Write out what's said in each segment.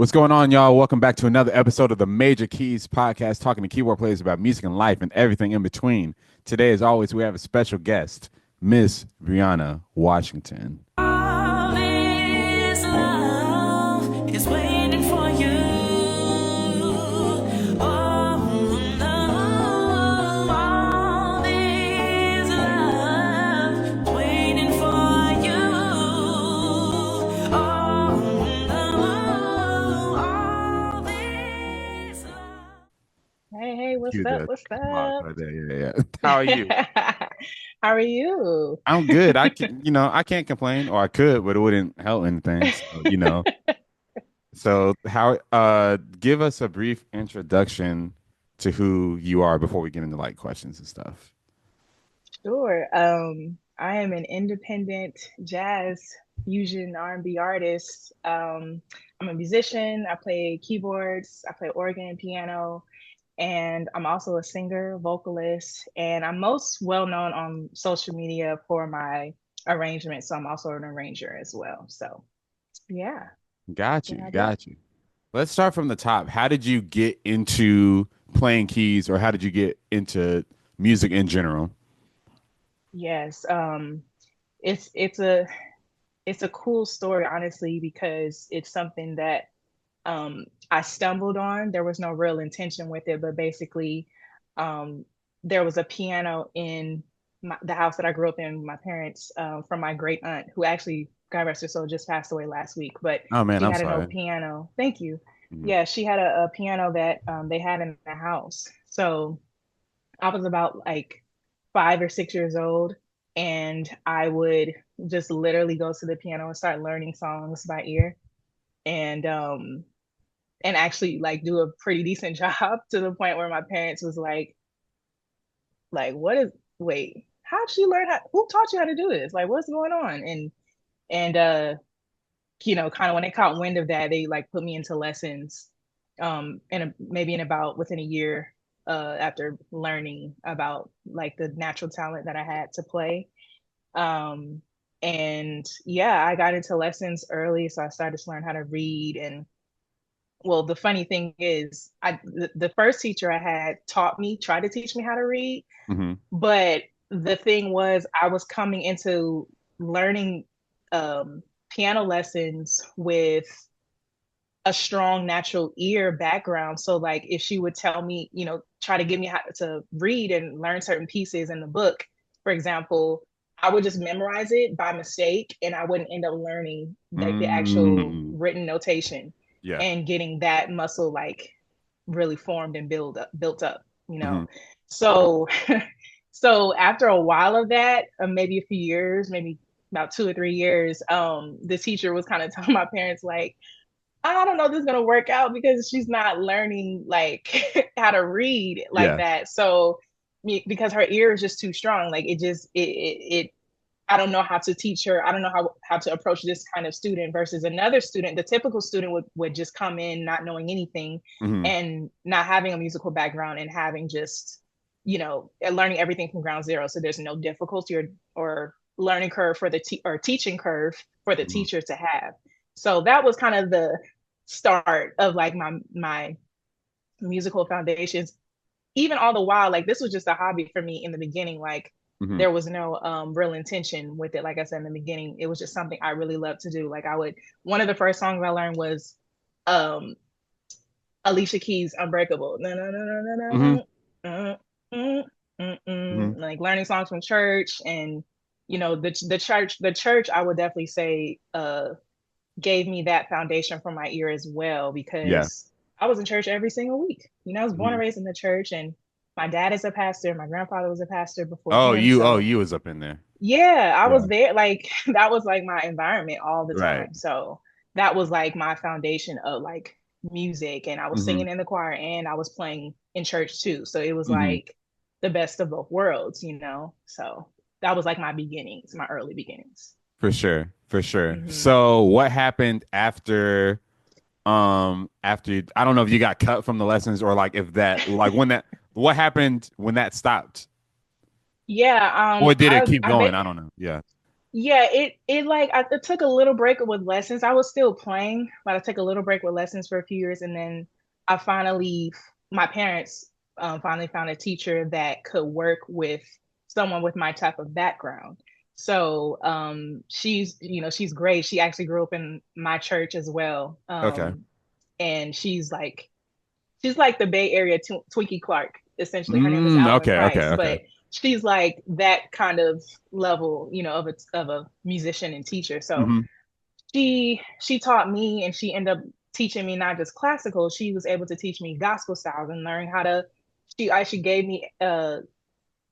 What's going on, y'all? Welcome back to another episode of the Major Keyz podcast, talking to keyboard players about music and life and everything in between. Today, as always, we have a special guest, Miss Briana Washington. All this love is waiting for you. Oh no, all this love waiting for you. Oh no, all this love. Hey, what's Cue up? the What's applause up? right there. Yeah. How are you? How are you? I'm good. I can't complain, or I could, but it wouldn't help anything. So how? Give us a brief introduction to who you are before we get into like questions and stuff. Sure. I am an independent jazz fusion R&B artist. I'm a musician. I play keyboards. I play organ, piano, and I'm also a singer, vocalist, and I'm most well known on social media for my arrangements. So I'm also an arranger as well. So yeah, Got what you. I do. Got you. Let's start from the top. How did you get into playing keys, or how did you get into music in general? Yes. It's a cool story, honestly, because it's something that I stumbled on. There was no real intention with it, but basically, um, there was a piano in the house that I grew up in with my parents, from my great aunt, who actually, God rest her soul, just passed away last week. But Oh man, she I'm had an old sorry. piano. Thank you. Mhm. Yeah, she had a piano that they had in the house. So I was about like 5 or 6 years old, and I would just literally go to the piano and start learning songs by ear, and actually like do a pretty decent job to the point where my parents was like, what is wait, how'd she learn how, who taught you how to do this? Like, what's going on? And kind of when they caught wind of that, they like put me into lessons, maybe in about within a year, after learning about like the natural talent that I had to play. Um, and yeah, I got into lessons early, so I started to learn how to read. And well, the funny thing is, the first teacher I had tried to teach me how to read, Mhm. but the thing was, I was coming into learning um, piano lessons with a strong natural ear background. So like if she would tell me, try to get me how to read and learn certain pieces in the book, for example, I would just memorize it by mistake, and I wouldn't end up learning like the actual Mm. written notation Yeah. and getting that muscle like really formed and built up. Mhm. So so after a while of that, maybe a few years, maybe about 2 or 3 years, the teacher was kind of telling my parents like, I don't know if this is gonna work out because she's not learning like how to read like Yeah. that. So because her ear is just too strong, like it I don't know how to teach her. I don't know how to approach this kind of student versus another student. The typical student would just come in not knowing anything Mhm. and not having a musical background and having just, learning everything from ground zero. So there's no difficulty or learning curve for or teaching curve for the Mhm. teacher to have. So that was kind of the start of like my musical foundations. Even all the while, like this was just a hobby for me in the beginning. Like Mhm. there was no real intention with it. Like I said in the beginning, it was just something I really loved to do. Like one of the first songs I learned was um Alicia Keys' Unbreakable. No, no, no, no, Mhm. no, no. Mhm. Like learning songs from church. And the church I would definitely say gave me that foundation for my ear as well, Yeah. because I was in church every single week. I was born and Mhm. raised in the church, and my dad is a pastor. My grandfather was a pastor before Oh, him. you. Oh, So you was up in there. yeah, I Yeah. was there. Like that was like my environment all the Right. time. So that was like my foundation of like music. And I was Mhm. singing in the choir and I was playing in church too. So it was Mhm. like the best of both worlds. So that was like my beginnings, my early beginnings. For sure. For sure. Hmm. So, what happened after I don't know if you got cut from the lessons, or like if that like when that what happened when that stopped, Yeah, or did it keep going? I don't know. Yeah. Yeah, it like I took a little break with lessons. I was still playing, but I took a little break with lessons for a few years, and then I finally, my parents finally found a teacher that could work with someone with my type of background. So she's, she's great. She actually grew up in my church as well, Okay. and she's like the Bay Area Twinkie Clark, essentially. Her name is Alvin Okay. Okay. Price, Okay. but she's like that kind of level, of a musician and teacher. So Hmm. she taught me, and she ended up teaching me not just classical. She was able to teach me gospel styles and learn how to. She actually gave me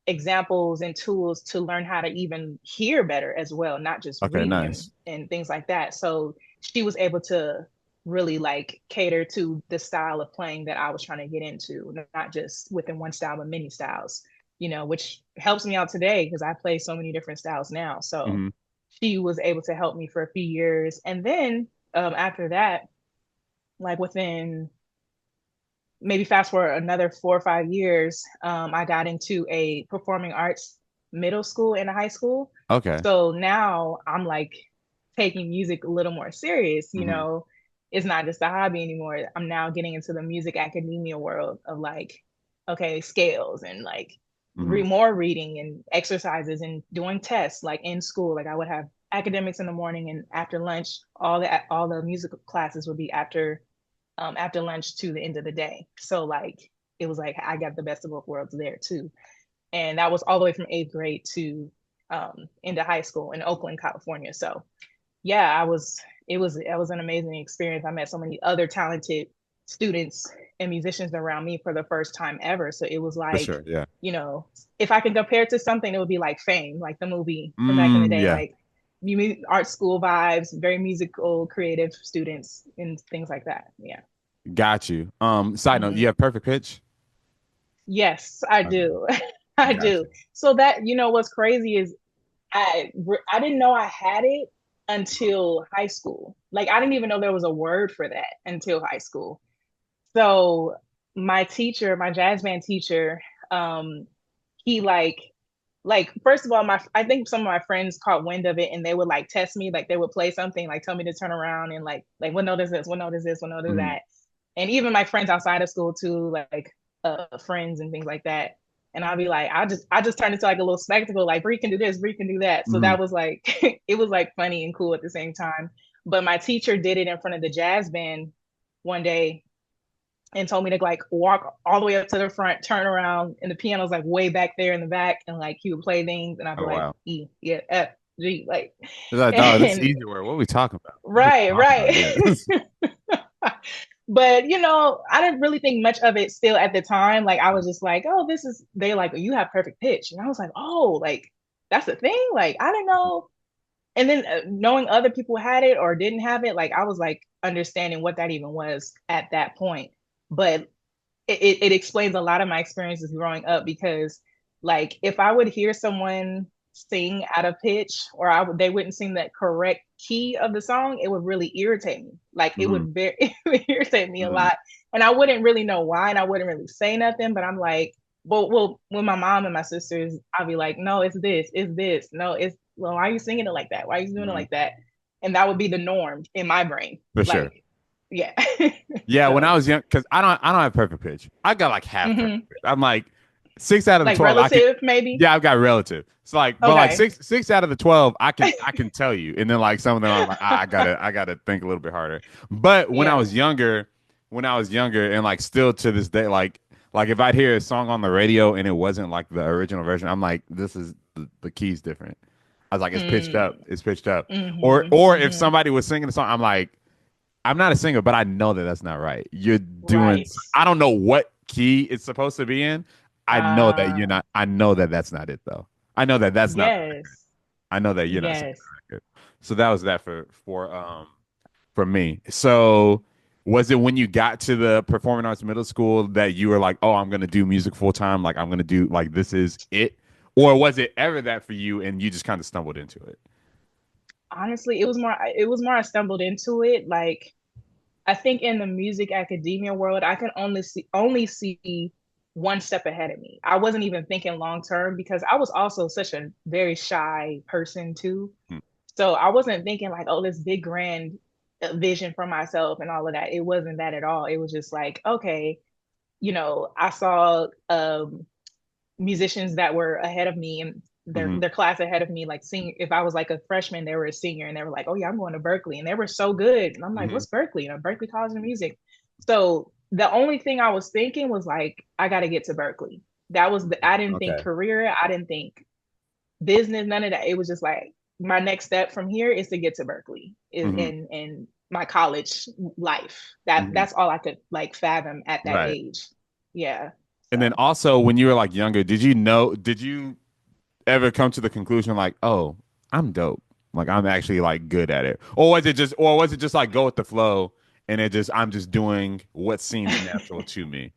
examples and tools to learn how to even hear better as well, not just Okay. reading Nice. and things like that. So she was able to really like cater to the style of playing that I was trying to get into, not just within one style, but many styles, which helps me out today because I play so many different styles now. So Hmm. she was able to help me for a few years. And then after that, like within maybe fast forward another 4 or 5 years, I got into a performing arts middle school and a high school. Okay. So now I'm like taking music a little more serious, Hmm. It's not just a hobby anymore. I'm now getting into the music academia world of like, okay, scales and like Hmm. more reading and exercises and doing tests like in school. Like I would have academics in the morning, and after lunch, all the music classes would be after lunch to the end of the day. So like it was like I got the best of both worlds there too. And that was all the way from eighth grade to into high school in Oakland, California. So yeah, it was an amazing experience. I met so many other talented students and musicians around me for the first time ever. So it was For like, sure. Yeah. you know, if I can compare it to something, it would be like Fame, like the movie from back in the day, Yeah. like you art school vibes, very musical, creative students and things like that. Yeah. Got you. Side note, Hmm. you have perfect pitch? Yes, I Okay. do. I Got do. you. So that, what's crazy is I didn't know I had it until high school. Like I didn't even know there was a word for that until high school. So my teacher, my jazz band teacher, he like first of all, my I think some of my friends caught wind of it and they would like test me, like they would play something, like tell me to turn around and like what note is this? What note is this? What note is Hmm. that? And even my friends outside of school too, like friends and things like that. And I'll be like, I just turned into like a little spectacle, like Bree can do this, Bree can do that. So Hmm. that was like it was like funny and cool at the same time. But my teacher did it in front of the jazz band one day and told me to like walk all the way up to the front, turn around, and the piano's like way back there in the back, and like he would play things, and I'd be Oh like wow. E, yeah, F, G, like, It's like, dog, this is and easy work. What are we talking about? What are we right, talking about? right. Yeah. But I didn't really think much of it still at the time. Like I was just like, oh, this is they like you have perfect pitch, and I was like, oh, like that's the thing. Like I didn't know. And then knowing other people had it or didn't have it, like I was like understanding what that even was at that point. But it explains a lot of my experiences growing up because like if I would hear someone sing out of pitch or they wouldn't sing that correct key of the song, it would really irritate me. Like it Hmm. would very it would irritate me a Hmm. lot. And I wouldn't really know why and I wouldn't really say nothing, but I'm like, well, when my mom and my sisters, I'll be like, no, it's this. No, it's well, why are you singing it like that? Why are you doing it Hmm. like that? And that would be the norm in my brain. For sure. Like, yeah. Yeah, when I So was young, because I don't have perfect pitch. I got like half mhm. perfect pitch. I'm like 6 out of the Like 12. I can, relative, maybe. yeah, I've got relative. It's like, but like Okay. six out of the 12, I can tell you. And then like some of them, I'm like, I gotta think a little bit harder. But Yeah. when I was younger, and like still to this day, like if I'd hear a song on the radio and it wasn't like the original version, I'm like, this is the key's different. I was like, it's pitched up. Mm. It's pitched up. Or Mm-hmm. or if Mm-hmm. somebody was singing a song, I'm like, I'm not a singer, but I know that that's not right. You're doing. Right. I don't know what key it's supposed to be in. I know that you're Uh, not. I know that that's not it though. I know that that's not the record. yes. I know that you're not singing Yes. the record. So that was that for me. So was it when you got to the performing arts middle school that you were like, oh, I'm gonna do music full time? Like I'm gonna do like this is it, or was it ever that for you and you just kind of stumbled into it? Honestly, it was more I stumbled into it. Like I think in the music academia world, I can only see one step ahead of me. I wasn't even thinking long term because I was also such a very shy person too. Mm. So I wasn't thinking like, oh, this big grand vision for myself and all of that. It wasn't that at all. It was just like, okay, I saw musicians that were ahead of me and their Hmm. their class ahead of me, like sing. If I was like a freshman, they were a senior, and they were like, "Oh yeah, I'm going to Berkeley," and they were so good. And I'm like, Hmm. "What's Berkeley?" Berkeley College of Music. So the only thing I was thinking was like, I got to get to Berkeley. That was I didn't think Okay. career, I didn't think business, none of that. It was just like my next step from here is to get to Berkeley is Hmm. in my college life. That Hmm. that's all I could like fathom at that Right. age. Yeah. And then So also when you were like younger, did you ever come to the conclusion like, oh, I'm dope. Like I'm actually like good at it. Or was it just like go with the flow and I'm just doing what seems natural to me?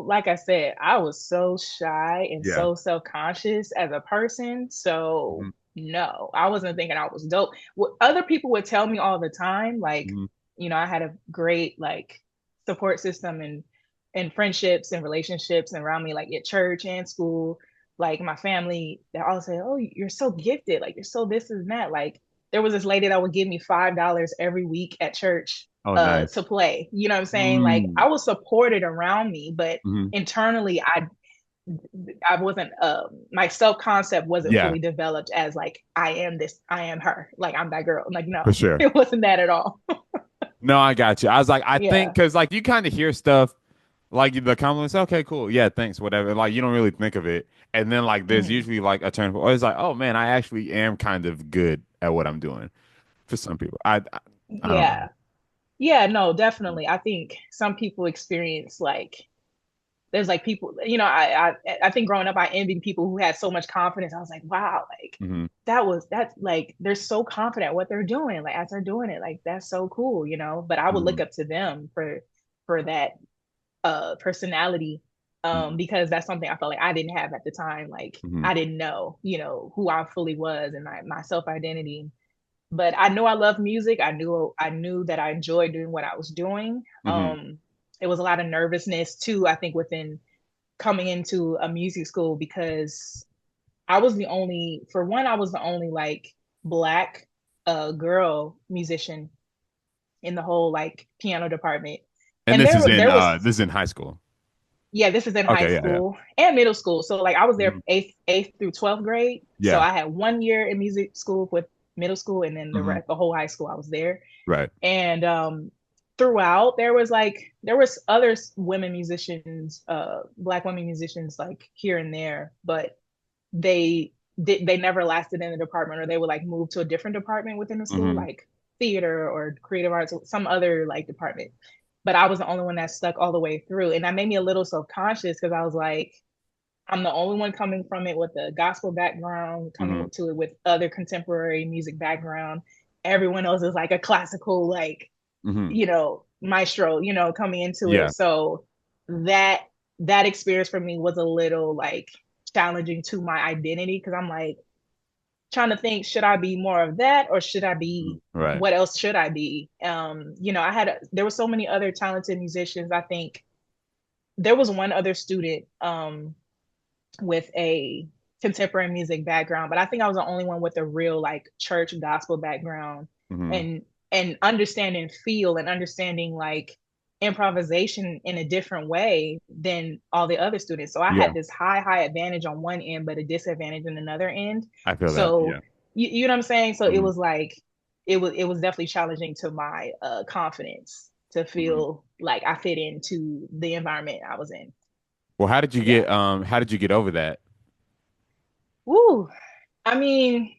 like I said, I was so shy and Yeah. so self-conscious as a person. So Hmm. no, I wasn't thinking I was dope. What other people would tell me all the time, like, Hmm. I had a great like support system and friendships and relationships around me, like at church and school. Like my family, they all say, "Oh, you're so gifted. Like you're so this and that." Like there was this lady that would give me $5 every week at church Oh, nice. to play. You know what I'm saying? Like Mm. I was supported around me, but Hmm. internally I wasn't my self-concept wasn't Yeah, fully developed as like I am this, I am her, like I'm that girl. Like for no, sure. it wasn't that at all. No, I got you. I was like, I think Yeah. because like you kind of hear stuff like the compliments, okay, cool, yeah, thanks, whatever. Like you don't really think of it, and then like there's Mhm. usually like a turn. Or it's like, oh man, I actually am kind of good at what I'm doing. For some people, I don't know. Yeah. Yeah, no, definitely. I think some people experience like there's like people, I think growing up I envied people who had so much confidence. I was like, wow, like Hmm. that's like they're so confident what they're doing, like as they're doing it, like that's so cool. But I would look Hmm. up to them for that personality because that's something I felt like I didn't have at the time. Like Hmm. I didn't know, who I fully was and my self identity. But I knew I loved music. I knew that I enjoyed doing what I was doing. Hmm. It was a lot of nervousness too, I think, within coming into a music school because I was the only like black girl musician in the whole like piano department. And And this is in there was this is in high school. yeah, this is in high Okay, yeah, yeah. school and middle school. So like I was there Hmm. eighth through 12th grade. So Yeah. I had 1 year in music school with middle school and then Hmm. the whole high school I was there. Right. And throughout there was other women musicians, black women musicians like here and there, but they never lasted in the department or they would like move to a different department within the school, Hmm. like theater or creative arts or some other like department. But I was the only one that stuck all the way through. And that made me a little self-conscious because I was like, I'm the only one coming from it with a gospel background, Hmm. coming to it with other contemporary music background. Everyone else is like a classical, like, Hmm. maestro, coming into Yeah. it. So that that experience for me was a little like challenging to my identity because I'm like trying to think, should I be more of that or should I Mhm. be Right. what else should I be? There were so many other talented musicians. I think there was one other student with a contemporary music background, but I think I was the only one with a real like church gospel background Hmm. and understanding feel and understanding like improvisation in a different way than all the other students. So I Yeah. had this high advantage on one end, but a disadvantage in another end. I feel that. So Yeah. you know what I'm saying? So it Hmm. was like it was definitely challenging to my confidence to Hmm. feel like I fit into the environment I was in. Well, Yeah. how did you get over that? Woo. I mean,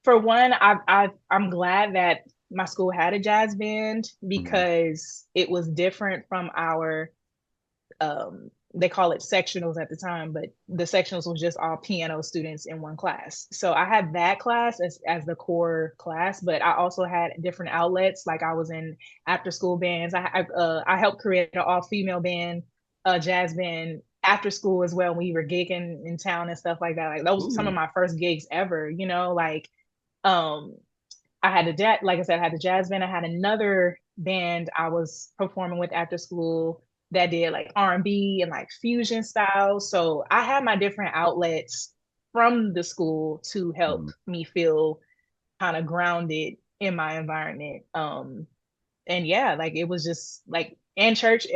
for one, I'm glad that my school had a jazz band Hmm. because it was different from our they call it sectionals at the time, but the sectionals was just all piano students in one class. So I had that class as the core class, but I also had different outlets. Like I was in after school bands. I helped create an all female band, a jazz band after school as well. We were gigging in town and stuff like that. Like those were some of Ooh. my first gigs ever. Like um I had a jazz, like I said, I had the jazz band. I had another band I was performing with after school that did like R&B and like fusion styles. So I had my different outlets from the school to help Mhm. me feel kind of grounded in my environment. And yeah, like it was just like in church,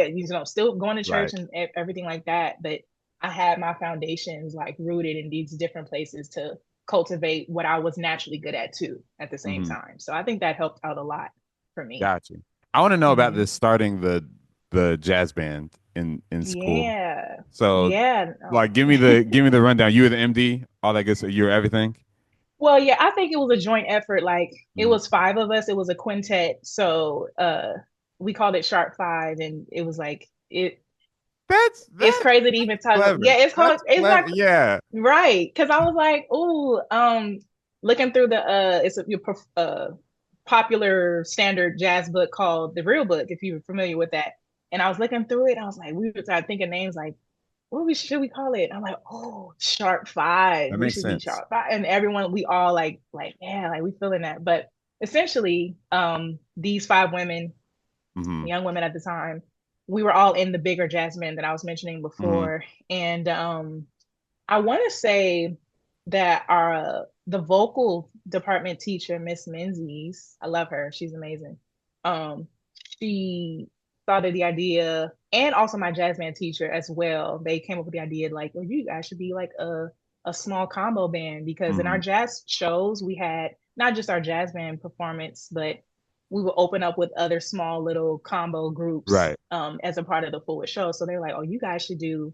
still going to church Right. and everything like that. But I had my foundations like rooted in these different places to cultivate what I was naturally good at too at the same Hmm. time. So I think that helped out a lot for me. Got you. I want to know about Hmm. this starting the jazz band in school. Yeah. So, Yeah. like, No. give me the rundown. You were the MD, all that good stuff. You were everything. Well, yeah, I think it was a joint effort. Like it Mhm. was five of us. It was a quintet. So we called it Sharp Five, and it was like it's That's crazy to even talk. clever. Yeah, That's it's clever. not Yeah. right because I was like, ooh, looking through the popular standard jazz book called The Real Book, if you're familiar with that. And I was looking through it, and I was like, we were started thinking names like, should we call it? I'm like, oh, Sharp Five. That We makes should be sense. Sharp Five. And everyone, we all yeah, like we feeling that. But essentially, these five women, Hmm. young women at the time, we were all in the bigger jazz band that I was mentioning Hmm. before. And I want to say that our the vocal department teacher, Miss Menzies, I love her. She's amazing. Um, she thought of the idea, and also my jazz band teacher as well. They came up with the idea like, well, you guys should be like a small combo band because in our Hmm. jazz shows we had not just our jazz band performance, but we would open up with other small little combo groups Right. as a part of the full show. So they're like, oh, you guys should do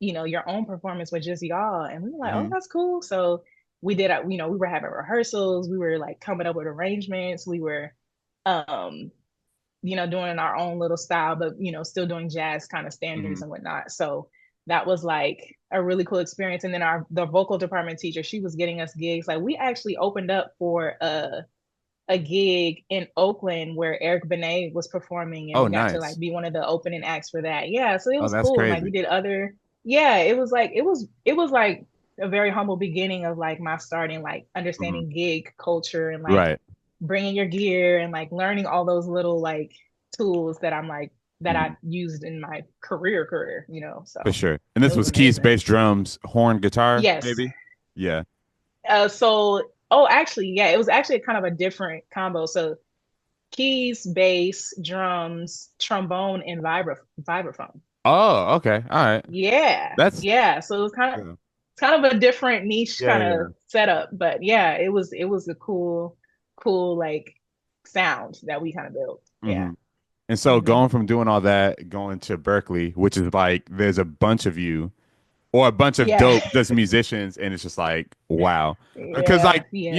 your own performance with just y'all. And we were like, oh, Hmm. that's cool. So we did, we were having rehearsals. We were like coming up with arrangements. We were, um, doing our own little style, but, still doing jazz kind of standards Hmm. and whatnot. So that was like a really cool experience. And then the vocal department teacher, she was getting us gigs. Like we actually opened up for a gig in Oakland where Eric Benet was performing and Oh, we got to nice. like be one of the opening acts for that. Yeah, so it Oh, was that's cool. And like we crazy. did other yeah, it was like a very humble beginning of like my starting like Hmm. understanding gig culture and like Right. bringing your gear and like learning all those little like tools that I'm like that I Hmm. used in my career, For So sure. And it this was was keys, amazing. bass, drums, horn, guitar, Yes. maybe. Yeah. Actually, yeah, it was actually kind of a different combo. So keys, bass, drums, trombone, and vibraphone. Oh, okay. All right. Yeah, That's yeah. So it was kind of yeah. it's kind of a different niche Yeah, kind yeah. of setup, but yeah, it was a cool like sound that we kind of built. Yeah. Hmm. And so Hmm. going from doing all that, going to Berkeley, which is like there's a bunch of you or a bunch of Yeah. dope just musicians, and it's just like wow. Because Yeah. like Yes.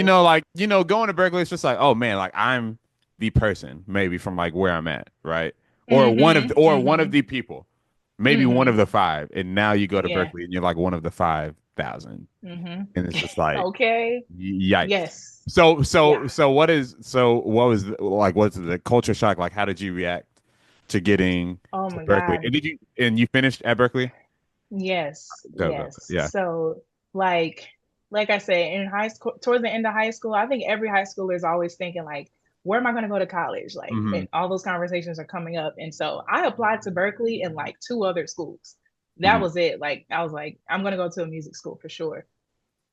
going to Berkeley, it's just like oh man, like I'm the person maybe from like where I'm at, right? Or Hmm. one of Hmm. the people, maybe one of Hmm. the five, and now you go to Yeah. Berkeley and you're like one of the 5,000, Hmm. and it's just like Okay. yikes. Yes. Yeah. What was like what's the culture shock like? How did you react to getting Oh to my Berkeley? God. And you finished at Berkeley? Yes, Go. yes. Yeah. So like like I said, in high school, towards the end of high school, I think every high schooler is always thinking like, where am I going to go to college? Like, Hmm. and all those conversations are coming up. And so I applied to Berkeley and like two other schools. That Hmm. was it. Like I was like, I'm going to go to a music school for sure.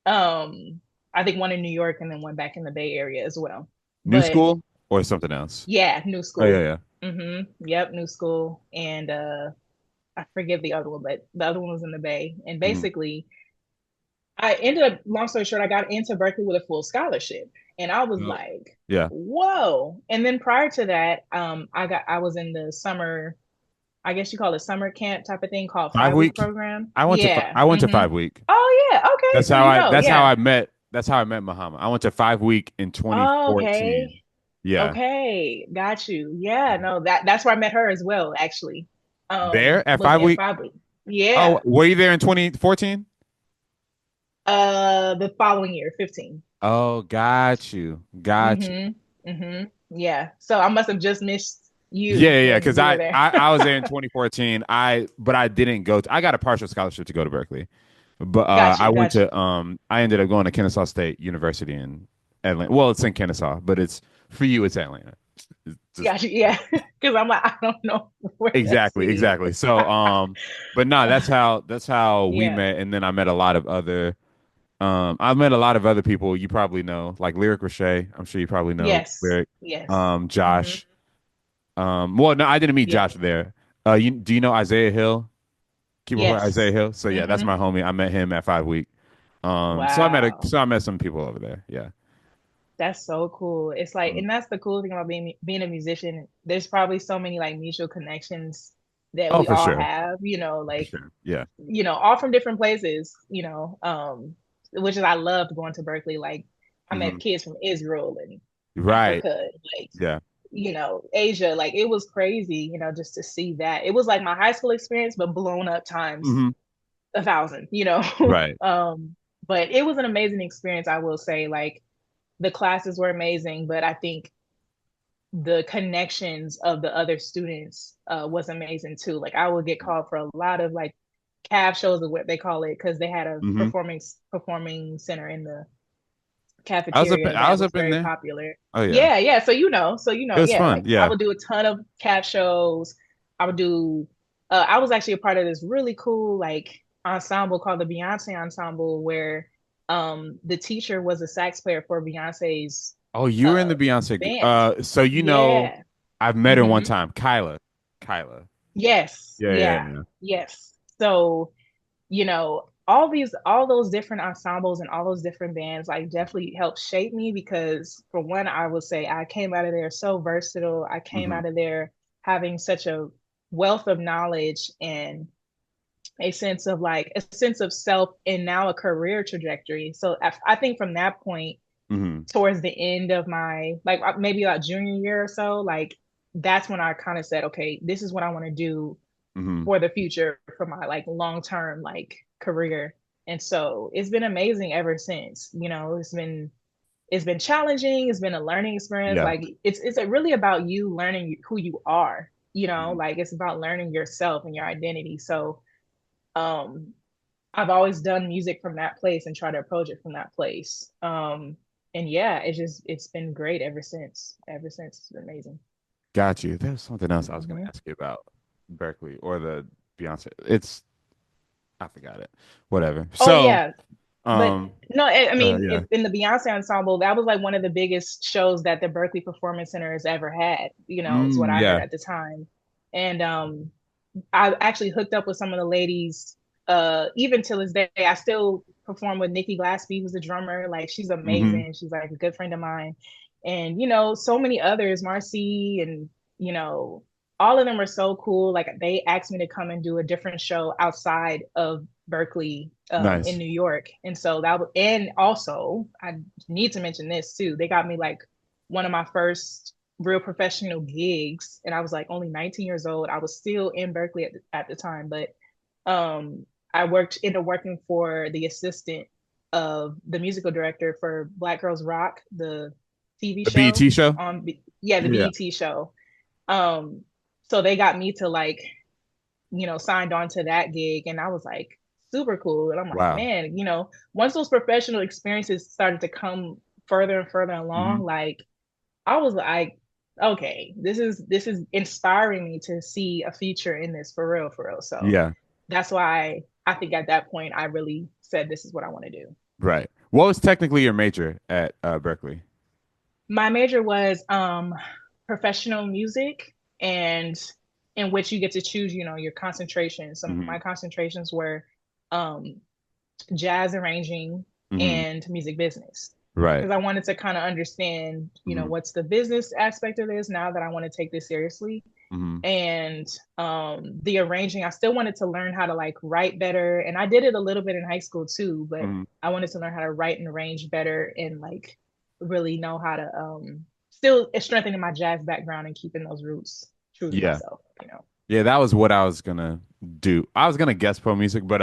Um, I think one in New York and then one back in the Bay Area as well. New But school or something else? yeah, new Oh yeah, school. yeah. Yep, new school. And I forget the other one, but the other one was in the Bay. And Hmm. basically, I ended up, long story short, I got into Berkeley with a full scholarship. And I was Oh, like, yeah. whoa. And then prior to that, I was in the summer, I guess you call it summer camp type of thing called 5 week 5 week. program. Yeah. I went to 5 week. Oh yeah. Okay. So you know, That's how yeah. I met Muhammad. I went to 5 week in Oh, 2014. okay. Yeah. Okay. Got you. Yeah, no, that's where I met her as well, actually. There at Was five in week. 5 week. Oh, Yeah. were you there in 2014? The following year, 15. Oh, got you. Got you. Mm-hmm. Mm-hmm. Yeah. So I must have just missed you Yeah, yeah, when because you were there. I was there in 2014. But I didn't go to, I got a partial scholarship to go to Berkeley. But Got I you. went Got you. to I ended up going to Kennesaw State University in Atlanta. Well, it's in Kennesaw, but it's for you it's Atlanta. It's just Got you. Yeah. because I'm like, I don't know where that Exactly, city exactly. is. So, but no, that's how we Yeah. met, and then I met a lot of other, I've met a lot of other people you probably know, like Lyric Roche. I'm sure you probably know Yes. Lyric. Yes. Hmm. Josh. Well, no, I didn't meet Yeah. Josh there. Do you know Isaiah Hill? Keyboard player Isaiah Yes. Hill. So yeah, that's Hmm. my homie. I met him at 5 Week. Wow. So I met some people over there. Yeah. That's so cool. It's like, Mhm. and that's the cool thing about being a musician. There's probably so many like mutual connections that Oh, we for all sure, have, for like, sure. Yeah. all from different places, which is I loved going to Berkeley. Like I met Hmm. kids from Israel and Right. Africa, and, like, Yeah. Asia. Like it was crazy, just to see that. It was like my high school experience, but blown up times Hmm. 1,000. Right. But it was an amazing experience, I will say. Like the classes were amazing, but I think the connections of the other students was amazing too. Like I would get called for a lot of like cab shows, of what they call it, because they had a Hmm. performing center in the I cafeteria I that was was up in very there. popular. Oh yeah. Yeah, yeah. It was Yeah. fun. Like I Yeah. would do a ton of cab shows. I would do. I was actually a part of this really cool like ensemble called the Beyonce Ensemble, where the teacher was a sax player for Beyonce's Oh, you were in uh the Beyonce group. band. So Yeah. I've met her one Hmm. time. Kyla. Kyla. Yes. Yeah, yeah, Yeah. yeah. Yes. So, all those different ensembles and all those different bands like definitely helped shape me, because for one, I would say I came out of there so versatile. I came Hmm. out of there having such a wealth of knowledge and a sense of self, and now a career trajectory. So I think from that point Hmm. towards the end of my like maybe like junior year or so, like that's when I kind of said, okay, this is what I want to do Hmm. for the future, for my like long term like career. And so it's been amazing ever since. It's been challenging. It's been a learning experience. Yeah. Like it's really about you learning who you are. Mhm. Like it's about learning yourself and your identity. So um, I've always done music from that place and try to approach it from that place. And yeah, it's been great ever since. Ever since, it's been amazing. Got you. There's something else I was going to Hmm. ask you about Berkeley or the Beyonce. I forgot it. Whatever. Oh So, yeah, but um, no, I mean, yeah. in the Beyonce ensemble, that was like one of the biggest shows that the Berkeley Performance Center has ever had. Is what I heard Yeah. at the time. And I actually hooked up with some of the ladies. Even till this day, I still perform with Nikki Glaspie, who's the drummer. Like she's Hmm. amazing. She's like a good friend of mine, and so many others, Marcy, and you know, all of them are so cool. Like they asked me to come and do a different show outside of Berkeley, in Nice. New York, and so and also I need to mention this too. They got me like one of my first real professional gigs, and I was like only 19 years old. I was still in Berkeley at the time, but um I ended up working for the assistant of the musical director for Black Girls Rock, the TV The show BET show? on yeah, the Yeah. BET show. um so they got me to like, signed on to that gig, and I was like super cool. And I'm like, Wow. man, once those professional experiences started to come further and further Hmm. along, like I was like, okay, this is inspiring me to see a future in this for real, for real. So Yeah. that's why I think at that point I really said this is what I want to do. Right. What was technically your major at Berkeley? My major was professional music, and in which you get to choose, your concentration. So Hmm. my concentrations were um jazz arranging Hmm. and music business, Right. because I wanted to kind of understand, Hmm. what's the business aspect of this now that I want to take this seriously. Hmm. And the arranging, I still wanted to learn how to like write better, and I did it a little bit in high school too, but Hmm. I wanted to learn how to write and arrange better, and like really know how to still strengthening my jazz background and keeping those roots true to Yeah. myself. Yeah, that was what I was gonna do. I was gonna guess pro music, but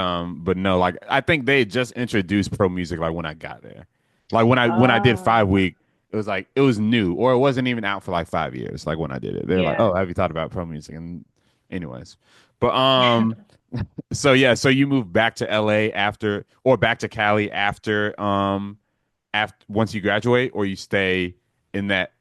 no, like I think they just introduced pro music like when I got there. Like when I did Ah, 5 Week, it was like it was new, or it wasn't even out for like 5 years. Like when I did it, they're like, yeah. "Oh, have you thought about pro music?" And anyways, but so yeah, so you moved back to LA after, or back to Cali after once you graduate, or you stay in that.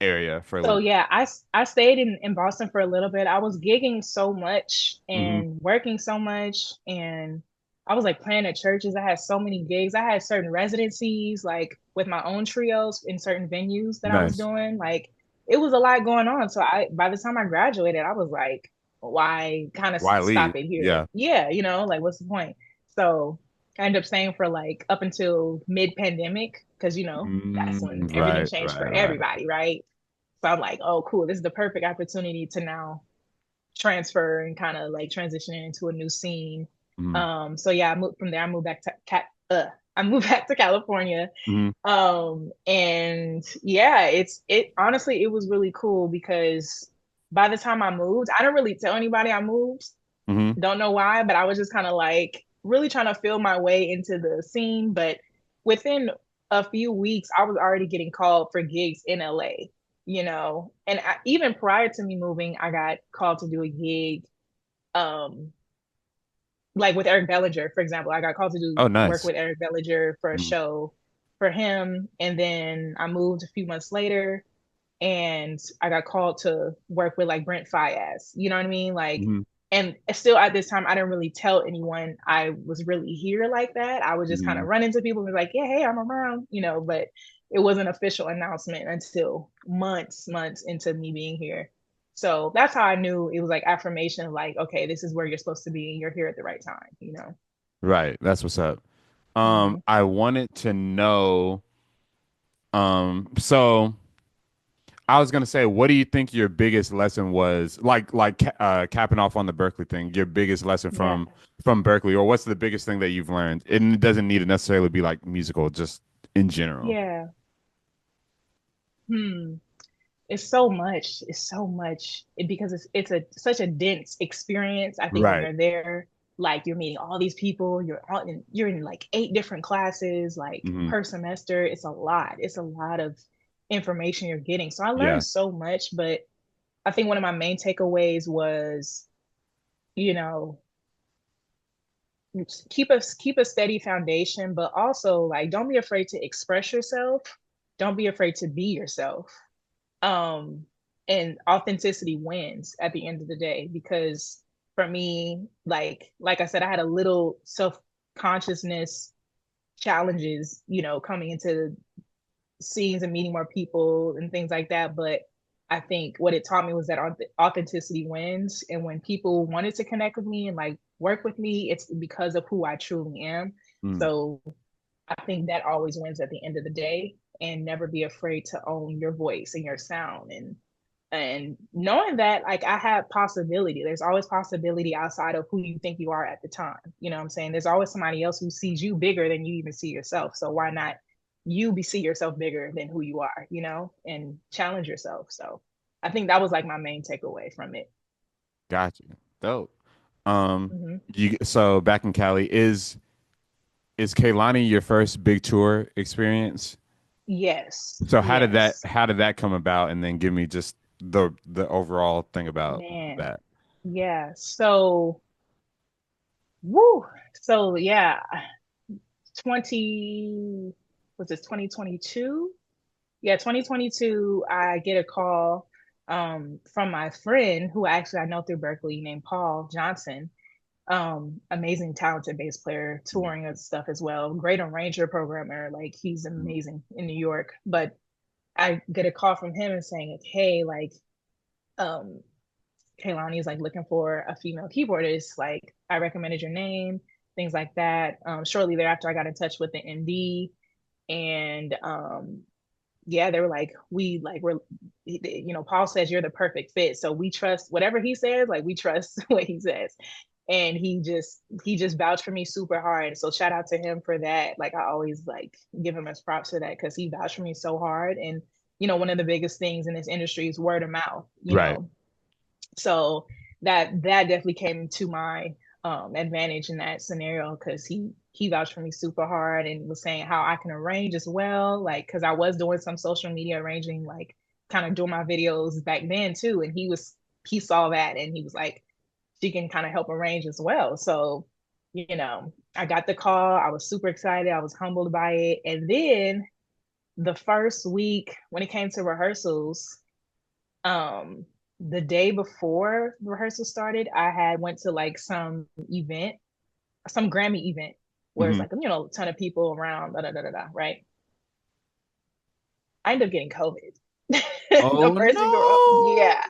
area for a So little bit. yeah, I stayed in Boston for a little bit. I was gigging so much Hmm. and working so much, and I was like playing at churches. I had so many gigs. I had certain residencies like with my own trios in certain venues that I was Nice. doing. Like it was a lot going on. So I by the time I graduated, I was like, why kind of Why stop leave? it here? Yeah. Yeah, like what's the point? So I ended up staying for like up until mid-pandemic because that's when everything Right, changed right, for right. everybody, right? So I'm like, oh, cool. This is the perfect opportunity to now transfer and kind of like transition into a new scene. Hmm. So yeah, I moved from there. I moved back to California. Hmm. And yeah, it honestly it was really cool because by the time I moved, I didn't really tell anybody I moved. Hmm. Don't know why, but I was just kind of like really trying to feel my way into the scene. But within a few weeks, I was already getting called for gigs in LA, And even prior to me moving, I got called to do a gig, um, like with Eric Bellinger, for example. I got called to do Oh, work nice. with Eric Bellinger for a Hmm. show for him. And then I moved a few months later and I got called to work with like Brent Fayez. You know what I mean? Like, Hmm. and still at this time, I didn't really tell anyone I was really here like that. I would just kind Hmm. of run into people and be like, yeah, hey, I'm around, but it wasn't an official announcement until months into me being here. So that's how I knew it was like affirmation of like, okay, this is where you're supposed to be and you're here at the right time. Right. That's what's up. Hmm. I wanted to know, so I was gonna say, what do you think your biggest lesson was? Capping off on the Berkeley thing, your biggest lesson Yeah. from Berkeley, or what's the biggest thing that you've learned? And it doesn't need to necessarily be like musical, just in general. Yeah. Hmm. Because it's a such a dense experience. I think when Right. you're there, like you're meeting all these people, you're in like 8 different classes, like Hmm. per semester. It's a lot. It's a lot of information you're getting. So I Yeah. learned so much, but I think one of my main takeaways was, you know, keep a steady foundation, but also like don't be afraid to express yourself. Don't be afraid to be yourself. um and authenticity wins at the end of the day because for me, like I said, I had a little self-consciousness challenges, coming into scenes and meeting more people and things like that. But I think what it taught me was that authenticity wins, and when people wanted to connect with me and like work with me, it's because of who I truly am. Mm. So I think that always wins at the end of the day, and never be afraid to own your voice and your sound, and knowing that like I have possibility. There's always possibility outside of who you think you are at the time. You know what I'm saying? There's always somebody else who sees you bigger than you even see yourself. So why not see yourself bigger than who you are, and challenge yourself. So I think that was like my main takeaway from it. Got you. Dope. Hmm. You so back in Cali, is Kaylani your first big tour experience? Yes, So yes, how did that come about? And then give me just the overall thing about man. that. Yeah. So, woo. So yeah, 20 was this 2022? Yeah, 2022, I get a call from my friend who actually I know through Berkeley, named Paul Johnson. Amazing talented bass player, Mhm. touring and stuff as well. Great arranger, programmer, like he's Mhm. amazing in New York. But I get a call from him and saying, like, hey, like um Kaylani is like looking for a female keyboardist. Like I recommended your name, things like that. Shortly thereafter, I got in touch with the MD, and yeah, they were like, Paul says you're the perfect fit, so we trust whatever he says. Like we trust what he says, and he just vouched for me super hard. So shout out to him for that. Like I always like give him his props for that because he vouched for me so hard. And one of the biggest things in this industry is word of mouth. Right. So that definitely came to my advantage in that scenario because he vouched for me super hard and was saying how I can arrange as well. Like because I was doing some social media arranging, like kind of doing my videos back then too. And he saw that and he was like, she can kind of help arrange as well. So, I got the call. I was super excited. I was humbled by it. And then the first week when it came to rehearsals, the day before rehearsal started, I had went to like some event, some Grammy event where it's Hmm. like, a ton of people around, right? I ended up getting COVID. The Oh first week of, no. yeah,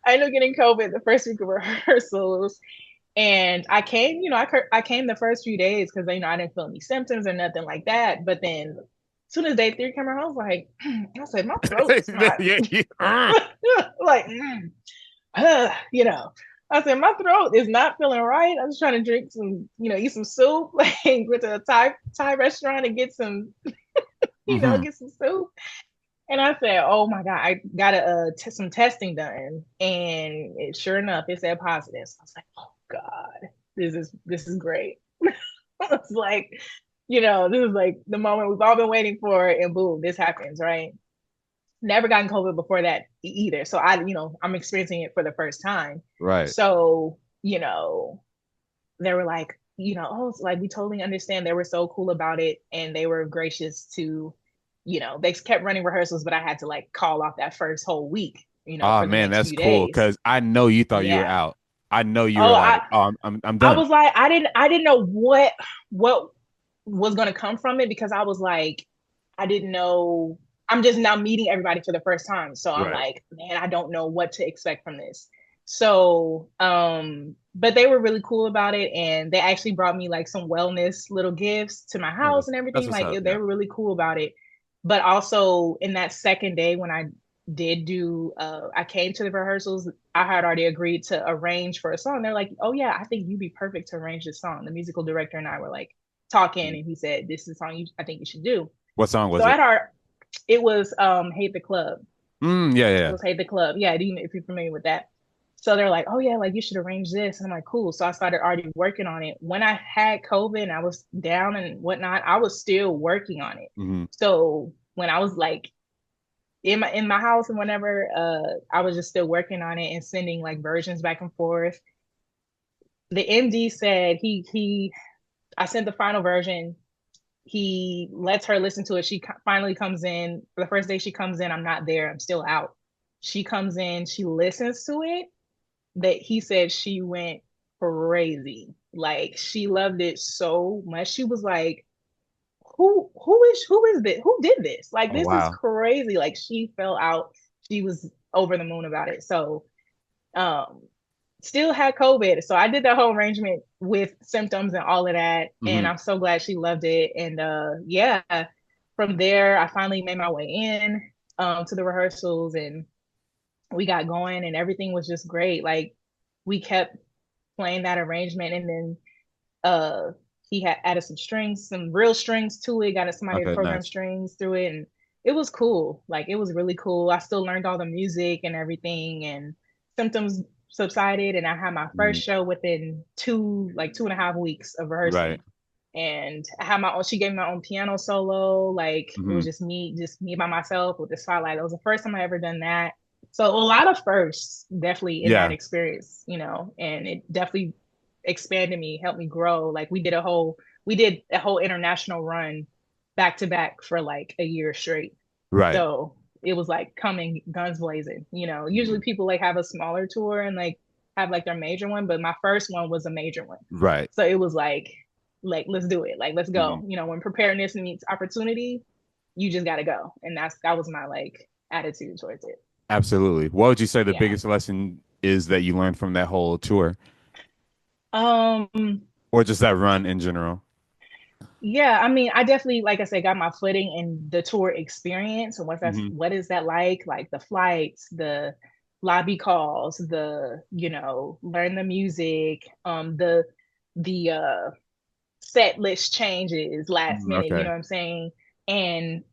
I ended up getting COVID the first week of rehearsals. And I came, I came the first few days because, I didn't feel any symptoms or nothing like that. But then as soon as day three came around, I was like, I said, my throat is not Yeah, yeah. like, I said, my throat is not feeling right. I was trying to drink some, eat some soup, like went to a Thai restaurant and get some, Hmm. get some soup. And I said, "Oh my God, I got some testing done, and sure enough, it said positive." So I was like, "Oh God, this is great." It's like, this is like the moment we've all been waiting for, and boom, this happens, right? Never gotten COVID before that either, so I'm experiencing it for the first time. Right. So, they were like, oh, it's like we totally understand. They were so cool about it, and they were gracious to, they kept running rehearsals, but I had to like call off that first whole week, Oh for the man, next that's few cool days. because I know you thought you were Yeah. out. I know you were Oh, like, I oh, I'm I done. was like, I didn't know what was gonna come from it because I was like, I didn't know. I'm just now meeting everybody for the first time. So I'm Right. like, man, I don't know what to expect from this. So, but they were really cool about it, and they actually brought me like some wellness little gifts to my Oh, house and that's everything. what's Like up. they Yeah. were really cool about it. But also in that second day when I did do I came to the rehearsals, I had already agreed to arrange for a song. They're like, "Oh yeah, I think you'd be perfect to arrange this song." The musical director and I were like talking, Mhm. and he said, "This is a song I think you should do." What song So was I it? had our it was Hate the Club. Yeah, yeah, It yeah. was Hate the Club. Yeah, if you're familiar with that. So they're like, "Oh yeah, like you should arrange this." And I'm like, "Cool." So I started already working on it. When I had COVID and I was down and whatnot, I was still working on it. Hmm. So when I was like in my house and whenever, I was just still working on it and sending like versions back and forth. The MD said he I sent the final version. He lets her listen to it. She finally comes in. For the first day she comes in, I'm not there. I'm still out. She comes in, she listens to it. That he said she went crazy. Like she loved it so much. She was like, who is this? Who did this? Like Oh this is wow. crazy. Like she fell out. She was over the moon about it. So um still had COVID. So I did that whole arrangement with symptoms and all of that. And Hmm. I'm so glad she loved it. And yeah, from there I finally made my way in to the rehearsals, and we got going and everything was just great. Like we kept playing that arrangement, and then uh he had added some strings, some real strings to it, got somebody to Okay, program nice. strings through it, and it was cool. Like it was really cool. I still learned all the music and everything, and symptoms subsided, and I had my Hmm. first show within 2.5 weeks of Right. rehearsing. And I had my own, she gave me my own piano solo. Like it Hmm. was just me by myself with the spotlight. It was the first time I ever done that. So a lot of firsts definitely in that Yeah. experience, and it definitely expanded me, helped me grow. Like we did a whole international run back to back for like a year straight. Right. So it was like coming guns blazing. Usually Mhm. people like have a smaller tour and like have like their major one, but my first one was a major one. Right. So it was like let's do it. Like let's Hmm. go. When preparedness meets opportunity, you just gotta go. And that was my like attitude towards it. Absolutely. What would you say the Yeah. biggest lesson is that you learned from that whole tour, Um, or just that run in general? yeah, I mean, I definitely, like I said, got my footing in the tour experience. And Hmm. what is that like? Like the flights, the lobby calls, learn the music, the set list changes last minute, you know Okay. what I'm saying? And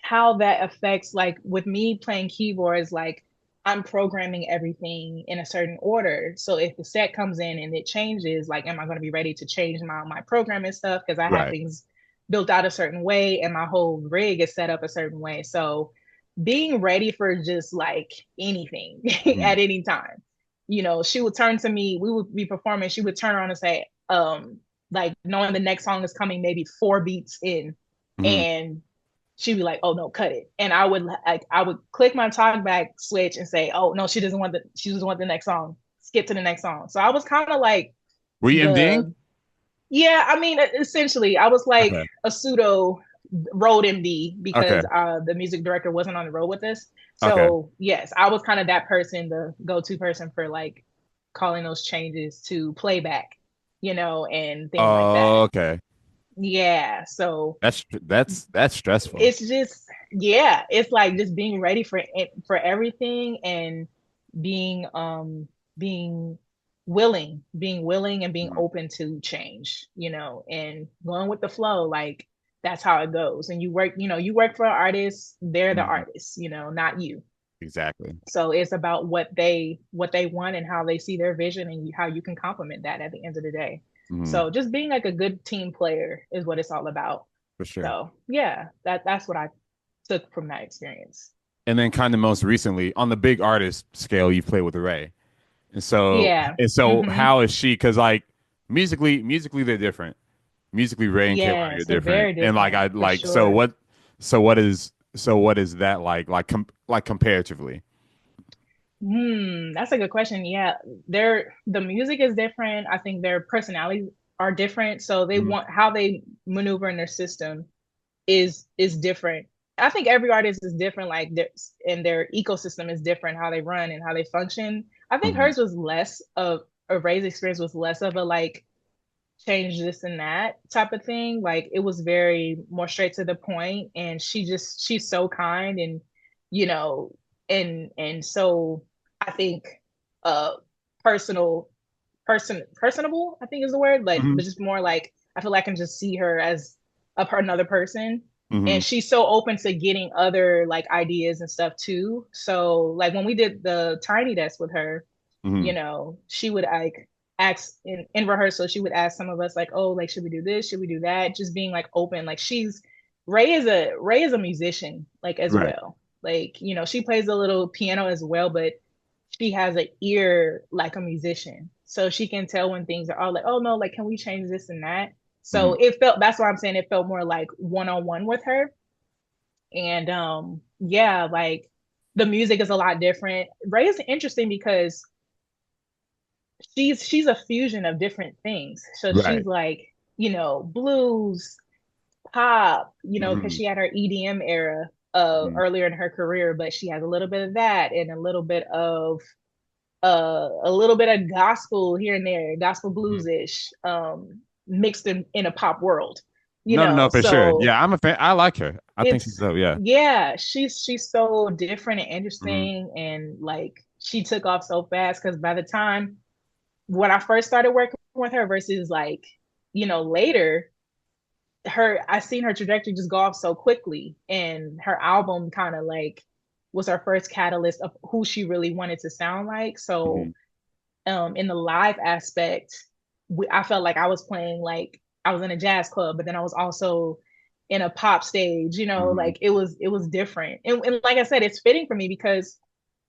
how that affects, like with me playing keyboards, like I'm programming everything in a certain order. So if the set comes in and it changes, like am I going to be ready to change my programming stuff because I have Right. things built out a certain way and my whole rig is set up a certain way. So being ready for just like anything Hmm. at any time. She would turn to me, we would be performing, she would turn around and say, like knowing the next song is coming maybe 4 beats in, Hmm. and she'd be like, "Oh no, cut it," and I would click my talk back switch and say, "Oh no, she doesn't want the next song. Skip to the next song." So I was kind of like Were you MDing? the yeah, I mean, essentially, I was like Okay. a pseudo road MD Okay. because the music director wasn't on the road with us. Okay. So yes, I was kind of that person, the go-to person for like calling those changes to playback, and things like that. Oh, okay. Yeah, so That's stressful. it's just yeah, it's like just being ready for for everything and being being being willing and being Mhm. open to change, and going with the flow. Like that's how it goes. And you work for artists, they're the Mhm. artists, not you. Exactly. So it's about what they want and how they see their vision and how you can complement that at the end of the day. Mhm. So just being like a good team player is what it's all about. For sure. So yeah, that's what I took from that experience. And then kind of most recently on the big artist scale, you played with Ray. And so Yeah. how is she? Because like musically they're different. Musically, Ray and Kaylani are Yes, they're different. very And like different I for like sure. so what is that like comparatively? That's a good question. Yeah, the music is different. I think their personalities are different. So they Mhm. want how they maneuver in their system is different. I think every artist is different, like and their ecosystem is different, how they run and how they function. I think Mhm. hers was less of a Ray's experience was less of a like change this and that type of thing. Like it was very more straight to the point, and she's so kind and you know and so I think uh personal personable I think is the word, like Mhm. but just more like I feel like I can just see her as another person, and Mhm. she's so open to getting other like ideas and stuff too. So like when we did the tiny desk with her, Mhm. she would like ask in rehearsal, she would ask some of us like, oh, like, should we do this? Should we do that? Just being like open. Like Ray is a musician, like as Right. well. Like, she plays a little piano as well, but she has an ear like a musician. So she can tell when things are all like, oh no, like can we change this and that? So Mhm. that's why I'm saying it felt more like one-on-one with her. And yeah, like the music is a lot different. Ray is interesting because she's a fusion of different things. So she's Right. like, blues, pop, because Mhm. she had her EDM era Mhm. earlier in her career, but she has a little bit of that and a little bit of gospel here and there, gospel Mhm. blues-ish, mixed in a pop world, No, no, no, for sure. So Yeah, I'm a fan. I like her. I think she's it's so yeah. yeah, she's so different and Mhm. interesting, and like she took off so fast because by the time when I first started working with her versus like, later, I seen her trajectory just go off so quickly. And her album kind of like was her first catalyst of who she really wanted to sound like. So Mhm. in the live aspect, I felt like I was playing like I was in a jazz club, but then I was also in a pop stage, Mhm. like it was different. And like I said, it's fitting for me because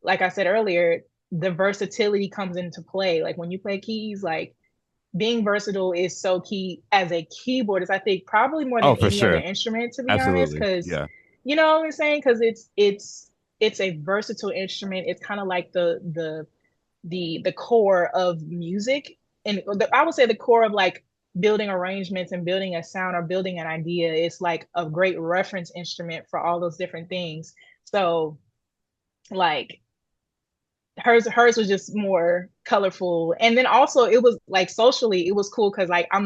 like I said earlier, the versatility comes into play. Like when you play keys, like being versatile is so key as a keyboardist, I think probably more Oh, than for any other sure. instrument, to be honest, Absolutely. because Yeah. you know what I'm saying? Because it's a versatile instrument. It's kind of like the core of music, and I would say the core of like building arrangements and building a sound or building an idea. It's like a great reference instrument for all those different things. So like hers was just more colorful, and then also it was like socially it was cool because like I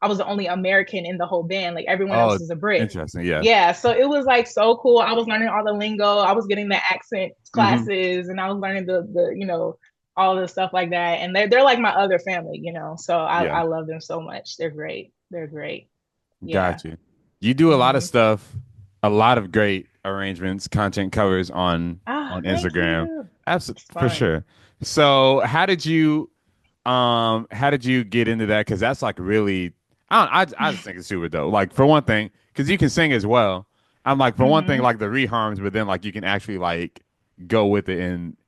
was the only American in the whole band, like everyone Oh, else is a Brit. interesting. Yeah. Yeah, so it was like so cool. I was learning all the lingo, I was getting the accent Hmm. classes, and I was learning the all the stuff like that, and they're like my other family, so Yeah. I love them so much. They're great. Yeah. Got you. You do a lot of Hmm. stuff, a lot of great arrangements, content covers Ah, on thank Instagram. you. Absolutely, It's for fun. sure. So, how did you get into that? Because that's like really, I just think it's super dope. Like for one thing, because you can sing as well. I'm like for one thing, Hmm. like the reharms, but then like you can actually like go with it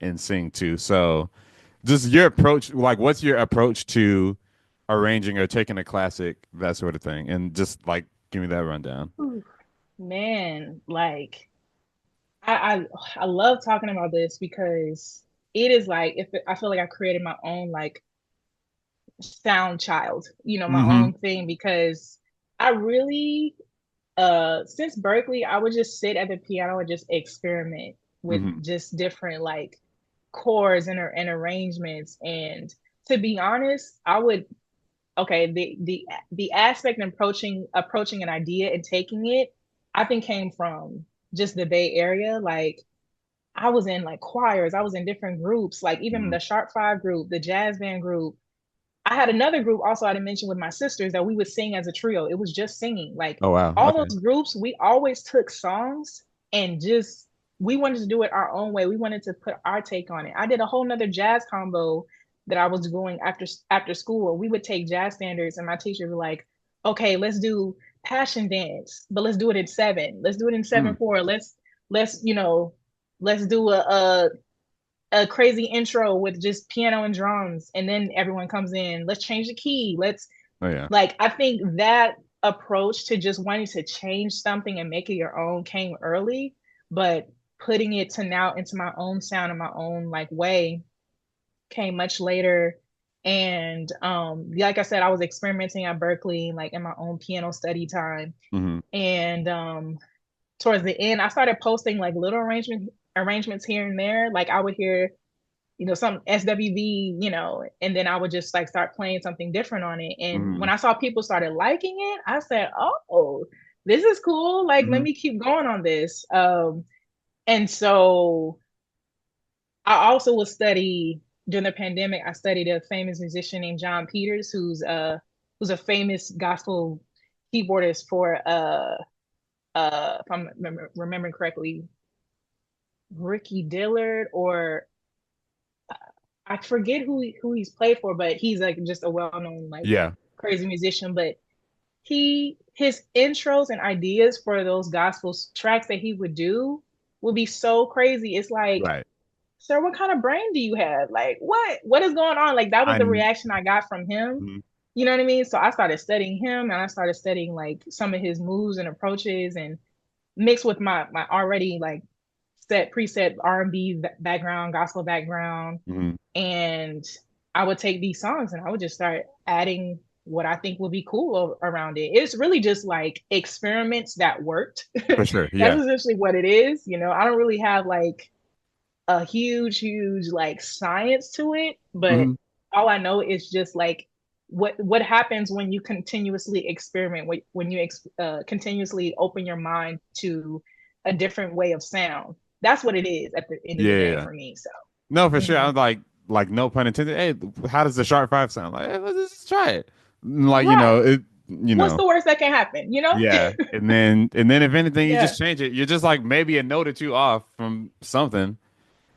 and sing too. So, just your approach, like what's your approach to arranging or taking a classic, that sort of thing, and just like give me that rundown. Man, like I love talking about this because it is like if I feel like I created my own like sound child, my Mm-hmm. own thing because I really since Berkeley, I would just sit at the piano and just experiment with Mm-hmm. just different like chords and arrangements. And to be honest, I would okay, the aspect of approaching an idea and taking it, I think came from just the Bay Area. Like I was in like choirs, I was in different groups, like even Mm-hmm. the Sharp Five group, the jazz band group. I had another group also I didn't mention with my sisters that we would sing as a trio. It was just singing. Like Oh wow. all Okay. those groups, we always took songs and just we wanted to do it our own way. We wanted to put our take on it. I did a whole nother jazz combo that I was doing after school where we would take jazz standards and my teachers were like, okay, let's do passion dance, but let's do it in seven. Let's do it in Mm. 7/4. Let's let's do a crazy intro with just piano and drums and then everyone comes in, let's change the key, let's Oh yeah. like I think that approach to just wanting to change something and make it your own came early, but putting it to now into my own sound and my own like way came much later. And like I said, I was experimenting at Berkeley like in my own piano study time. Mm-hmm. And towards the end I started posting like little arrangements here and there. Like I would hear some SWV, and then I would just like start playing something different on it. And Mm-hmm. when I saw people started liking it, I said, oh, this is cool. Like, let Mm-hmm. me keep going on this. And so I also would study during the pandemic. I studied a famous musician named John Peters, who's a famous gospel keyboardist for if I'm remembering correctly, Ricky Dillard or I forget who he's played for, but he's like just a well-known like Yeah. crazy musician. But his intros and ideas for those gospel tracks that he would do would be so crazy. It's like, Right. sir, what kind of brain do you have? Like, what is going on? Like that was the I'm. reaction I got from him. Mhm. You know what I mean? So I started studying him and I started studying like some of his moves and approaches and mixed with my already like preset R&B background, gospel background, Mhm. and I would take these songs and I would just start adding what I think would be cool around it. It's really just like experiments that worked. For sure. That's Yeah. essentially what it is. I don't really have like a huge like science to it, but Hmm. all I know is just like what happens when you continuously experiment, when you continuously open your mind to a different way of sound. That's what it is at the end of Yeah, the yeah, day yeah. for me. So, No, for sure. mhm. I'm like no pun intended. Hey, how does the Sharp Five sound? Like, hey, let's just try it. Like, Right. you What's know, the worst that can happen? yeah. And then if anything, you Yeah. just change it. You're just like maybe a note or two off from something. And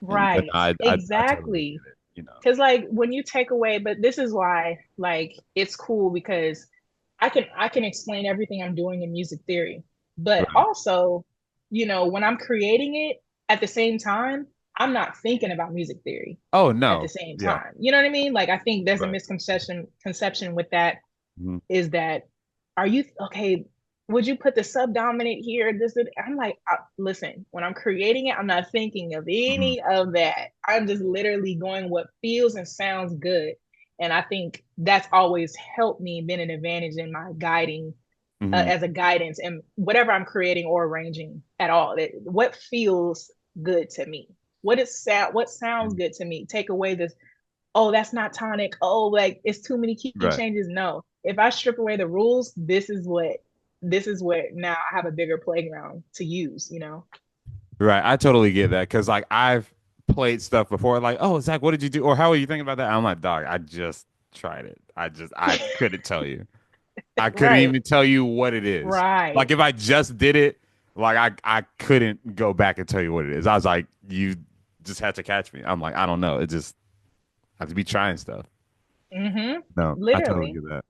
but Right. I totally Exactly. get it. You know. Because like when you take away, but this is why like it's cool because I can explain everything I'm doing in music theory. But Right. also, when I'm creating it at the same time, I'm not thinking about music theory Oh at the no. same Yeah. time. You know what I mean? Like I think there's a Right. misconception with that Mhm. is that are you okay? Would you put the subdominant here? I'm like, listen, when I'm creating it, I'm not thinking of Mhm. any of that. I'm just literally going what feels and sounds good. And I think that's always helped me, been an advantage in my guiding Mhm. as a guidance and whatever I'm creating or arranging at all. What feels good to me? What sounds Mhm. good to me? Take away this, oh, that's not tonic. Oh, like it's too many key Right. changes. No. If I strip away the rules, this is what now I have a bigger playground to use. Right. I totally get that because like I've played stuff before, like, oh, Zach, what did you do? Or how are you thinking about that? I'm like, dog, I just tried it. I couldn't tell you. I couldn't Right. even tell you what it is. Like Right. if I just did it, like I couldn't go back and tell you what it is. I was like, you just had to catch me. I'm like, I don't know. It just I have to be trying stuff. Mm-hmm. No, I totally Literally. get that.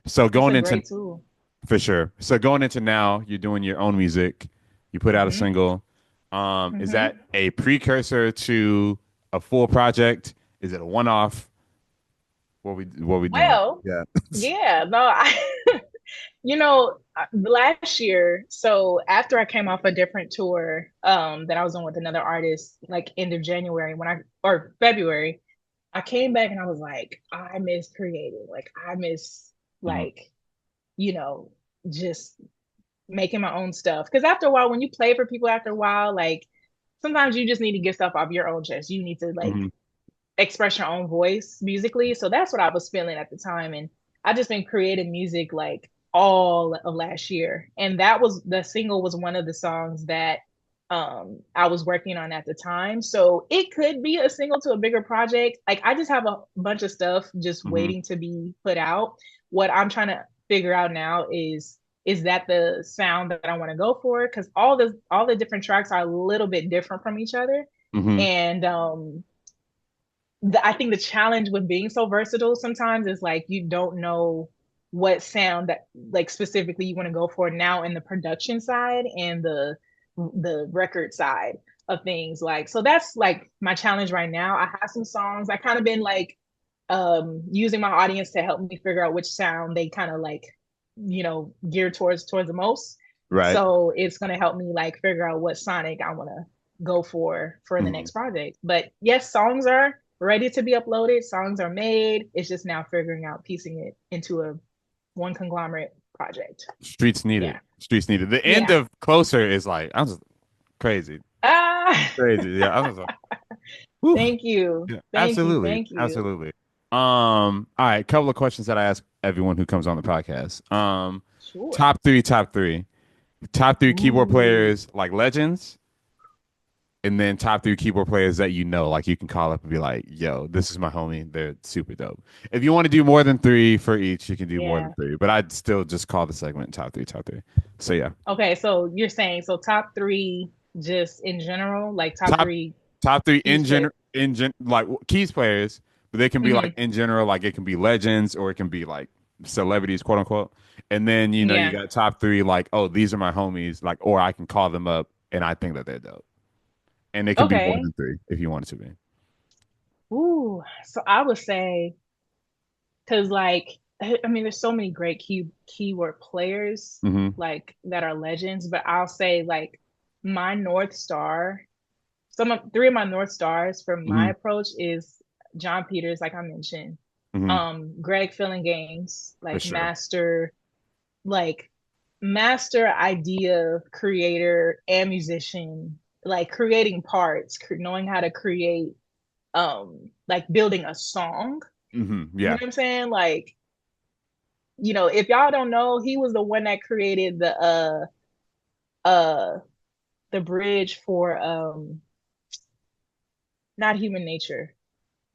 So It's going a into great tool. for sure. So going into now, you're doing your own music. You put out a Mm-hmm. single. Is that Mm-hmm. a precursor to a full project? Is it a one-off? What we doing? Well, Yeah. yeah, no, Last year, so after I came off a different tour, that I was on with another artist, like end of January or February, I came back and I was like, I miss creating. Like I miss Mhm. like, you know, just making my own stuff. Because after a while, when you play for people after a while, like sometimes you just need to get stuff off your own chest. You need to like Mhm. express your own voice musically. So that's what I was feeling at the time. And I just been creating music like all of last year. And that was the single was one of the songs that I was working on at the time. So it could be a single to a bigger project. Like I just have a bunch of stuff just Mhm. waiting to be put out. What I'm trying to figure out now is that the sound that I want to go for? Because all the different tracks are a little bit different from each other. Mhm. And I think the challenge with being so versatile sometimes is like you don't know what sound that like specifically you want to go for now in the production side and the record side of things. Like so that's like my challenge right now. I have some songs. I kind of been like using my audience to help me figure out which sound they kind of like gear towards the most. Right. So it's going to help me like figure out what sonic I want to go for the Mhm. next project. But yes, songs are ready to be uploaded. Songs are made. It's just now figuring out piecing it into a one conglomerate project. Streets need it. Yeah. Streets need it. The end Yeah. of Closer is like I'm just crazy, Ah, crazy. Yeah, I was like, whew. thank you. Yeah, Thank you. absolutely, Thank you. absolutely. All right, couple of questions that I ask everyone who comes on the podcast. Sure. Top three keyboard Ooh. players like legends, and then top three keyboard players that you know, like you can call up and be like, "Yo, this is my homie. They're super dope." If you want to do more than three for each, you can do more than Yeah. three. But I'd still just call the segment top three, top three. So yeah, Okay, so you're saying so top three just in general, like top top three top three keys play. like keys players, but they can be like Hmm. in general, like it can be legends or it can be like celebrities, quote unquote. And then you Yeah. got top three, like, oh, these are my homies, like, or I can call them up and I think that they're dope. And it can be more Okay. than three if you want it to be. Ooh. So I would say because like I mean, there's so many great keyword players Mm-hmm. like that are legends, but I'll say like my North Star, three of my North Stars for my Mm-hmm. approach is John Peters, like I mentioned, Mm-hmm. Greg Filling Games, For like sure. like master idea creator and musician, like creating parts, knowing how to create, like building a song. Mm-hmm. You know Yeah. what I'm saying? Like, if y'all don't know, he was the one that created uh the bridge for not Human Nature.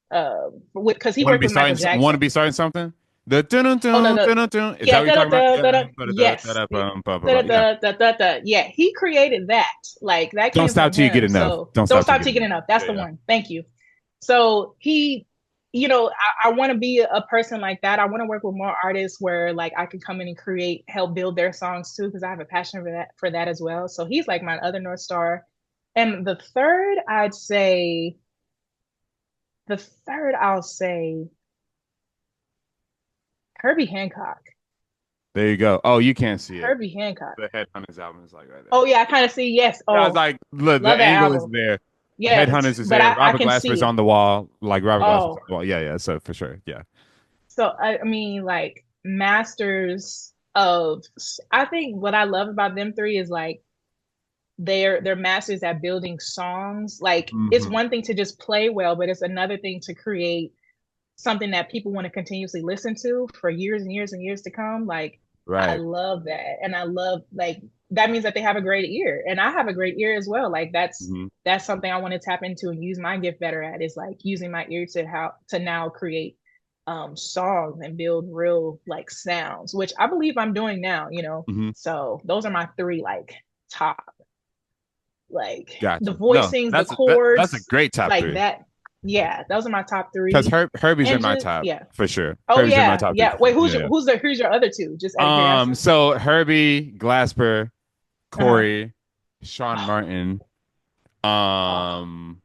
Because he Want to worked be with Michael starting? Want to Jackson. be starting something? The dun dun Oh no, dun no, dun dun. Is that yeah, what you're talking about? Yeah. yes. Yeah. Yeah, he created that. Like that Don't came stop from till you get him. enough. So Don't don't stop till you stop get taking enough. it up. That's Yeah. the Yeah. one. Thank you. So I want to be a person like that. I want to work with more artists where like I can come in and create, help build their songs too, because I have a passion for that as well. So he's like my other North Star. And the third I'll say Herbie Hancock. There you go. Oh, you can't see it. Herbie Hancock. The Headhunters album is like right there. Oh yeah, I kind of see. Yes. Yeah, I was Oh, like, look, the love that angle is album. there. Yes, Headhunters is but there. I Robert can Glasper's see on it. the wall. Like Robert Glasper's on Oh, the wall. Yeah, yeah. So for sure. Yeah. so I mean, like masters of. I think what I love about them three is like they're masters at building songs. Like it's Hmm. one thing to just play well, but it's another thing to create something that people want to continuously listen to for years and years and years to come. Like I Right. love that. And I love like that means that they have a great ear. And I have a great ear as well. Like Hmm. that's something I want to tap into and use my gift better at is like using my ear to now create songs and build real like sounds, which I believe I'm doing now. Hmm. So those are my three like top, like the Gotcha. No, voicings, the that's a chords, great top like three. that. Yeah, those are my top Because three. Herbie's in And my just top yeah. for sure. Oh Herbie's in my yeah, top three yeah. for sure. Wait, who's Yeah, your yeah. who's your other two? Just out of curiosity. So Herbie, Glasper, Uh-huh. Corey, Sean Martin, Oh, um,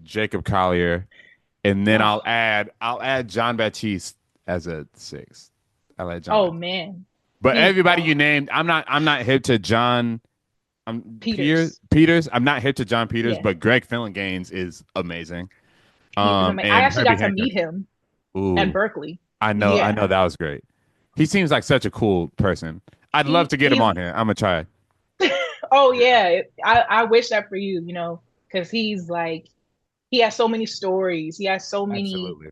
Jacob Collier, and then oh, I'll add John Baptiste as a sixth. I'll add John oh Baptiste. man. But He everybody you named, I'm not hip to John. Peters. Peters. I'm not hip to John Peters, Yeah, but Greg Gaines is amazing. he's amazing. I And actually Herbie got to Hancock. meet him at Ooh, Berkeley. I Yeah, know that was great. He seems like such a cool person. I'd love he to get him he's. on here. I'm gonna try. Oh Yeah, yeah, I wish that for you. You know, because he's like he has so many stories. He has so many, absolutely.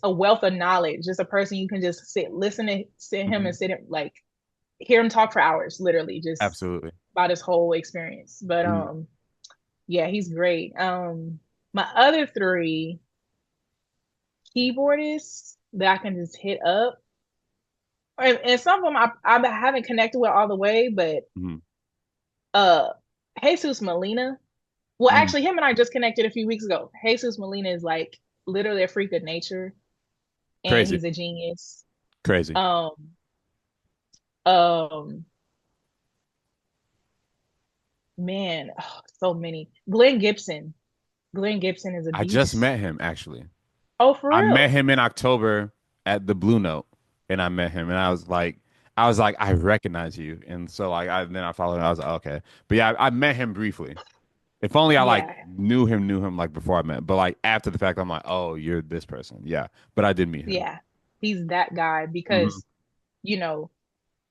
a wealth of knowledge. Just a person you can just listen to sit him Hmm. and like hear him talk for hours, literally, just Absolutely. about his whole experience. But Hmm. yeah, he's great. My other three keyboardists that I can just hit up, and some of them I haven't connected with all the way, but Hmm. uh, Jesus Molina. Well, Hmm. actually, him and I just connected a few weeks ago. Jesus Molina is like literally a freak of nature, and Crazy, he's a genius. crazy. Um, um, man, oh, so many. Glenn Gibson. Glenn Gibson is a I just beast. met him actually. Oh, for I met real? him in October at the Blue Note, and I met him, and I was like, I recognize you, and so like, then I followed him. I was like, okay, but yeah, I met him briefly. If only I like Yeah, knew him like before I met, but like after the fact, I'm like, oh, you're this person, yeah. But I did meet him. yeah. He's that guy Hmm. because, you know,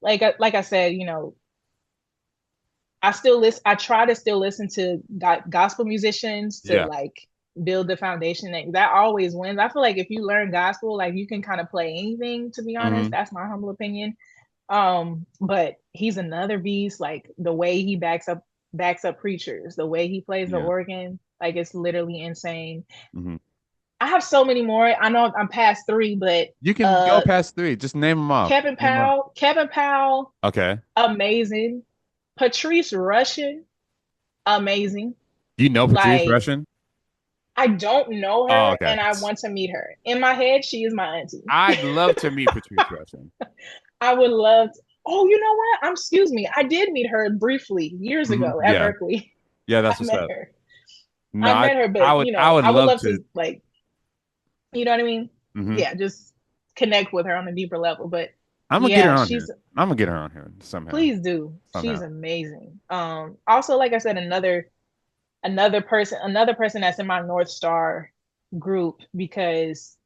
like I said, I still listen. I try to still listen to gospel musicians to Yeah. like build the foundation. That always wins. I feel like if you learn gospel, like you can kind of play anything. To be honest, Hmm. that's my humble opinion. But he's another beast. Like the way he backs up preachers, the way he plays the Yeah. organ, like it's literally insane. Hmm. I have so many more. I know I'm past three, but You can go uh, past three. Just name them off. Name 'em off. Kevin Powell, Okay. amazing. Patrice Rushen, amazing. You know Patrice Like Russian? I don't know Oh, her, okay. and I want to meet her. In my head, she is my auntie. I'd love to meet Patrice Russian. I would love to. Oh, you know what? Excuse me. I did meet her briefly years Hmm. ago at Yeah. Berkeley. Yeah, I that's what's met up. her. No, I met her, but I would I would love love to. to like, you know what I mean? Hmm. Yeah, just connect with her on a deeper level. But I'm gonna get her yeah, on here. I'm gonna get her on here somehow. please do. She's Somehow. amazing. Also, like I said, another person that's in my North Star group because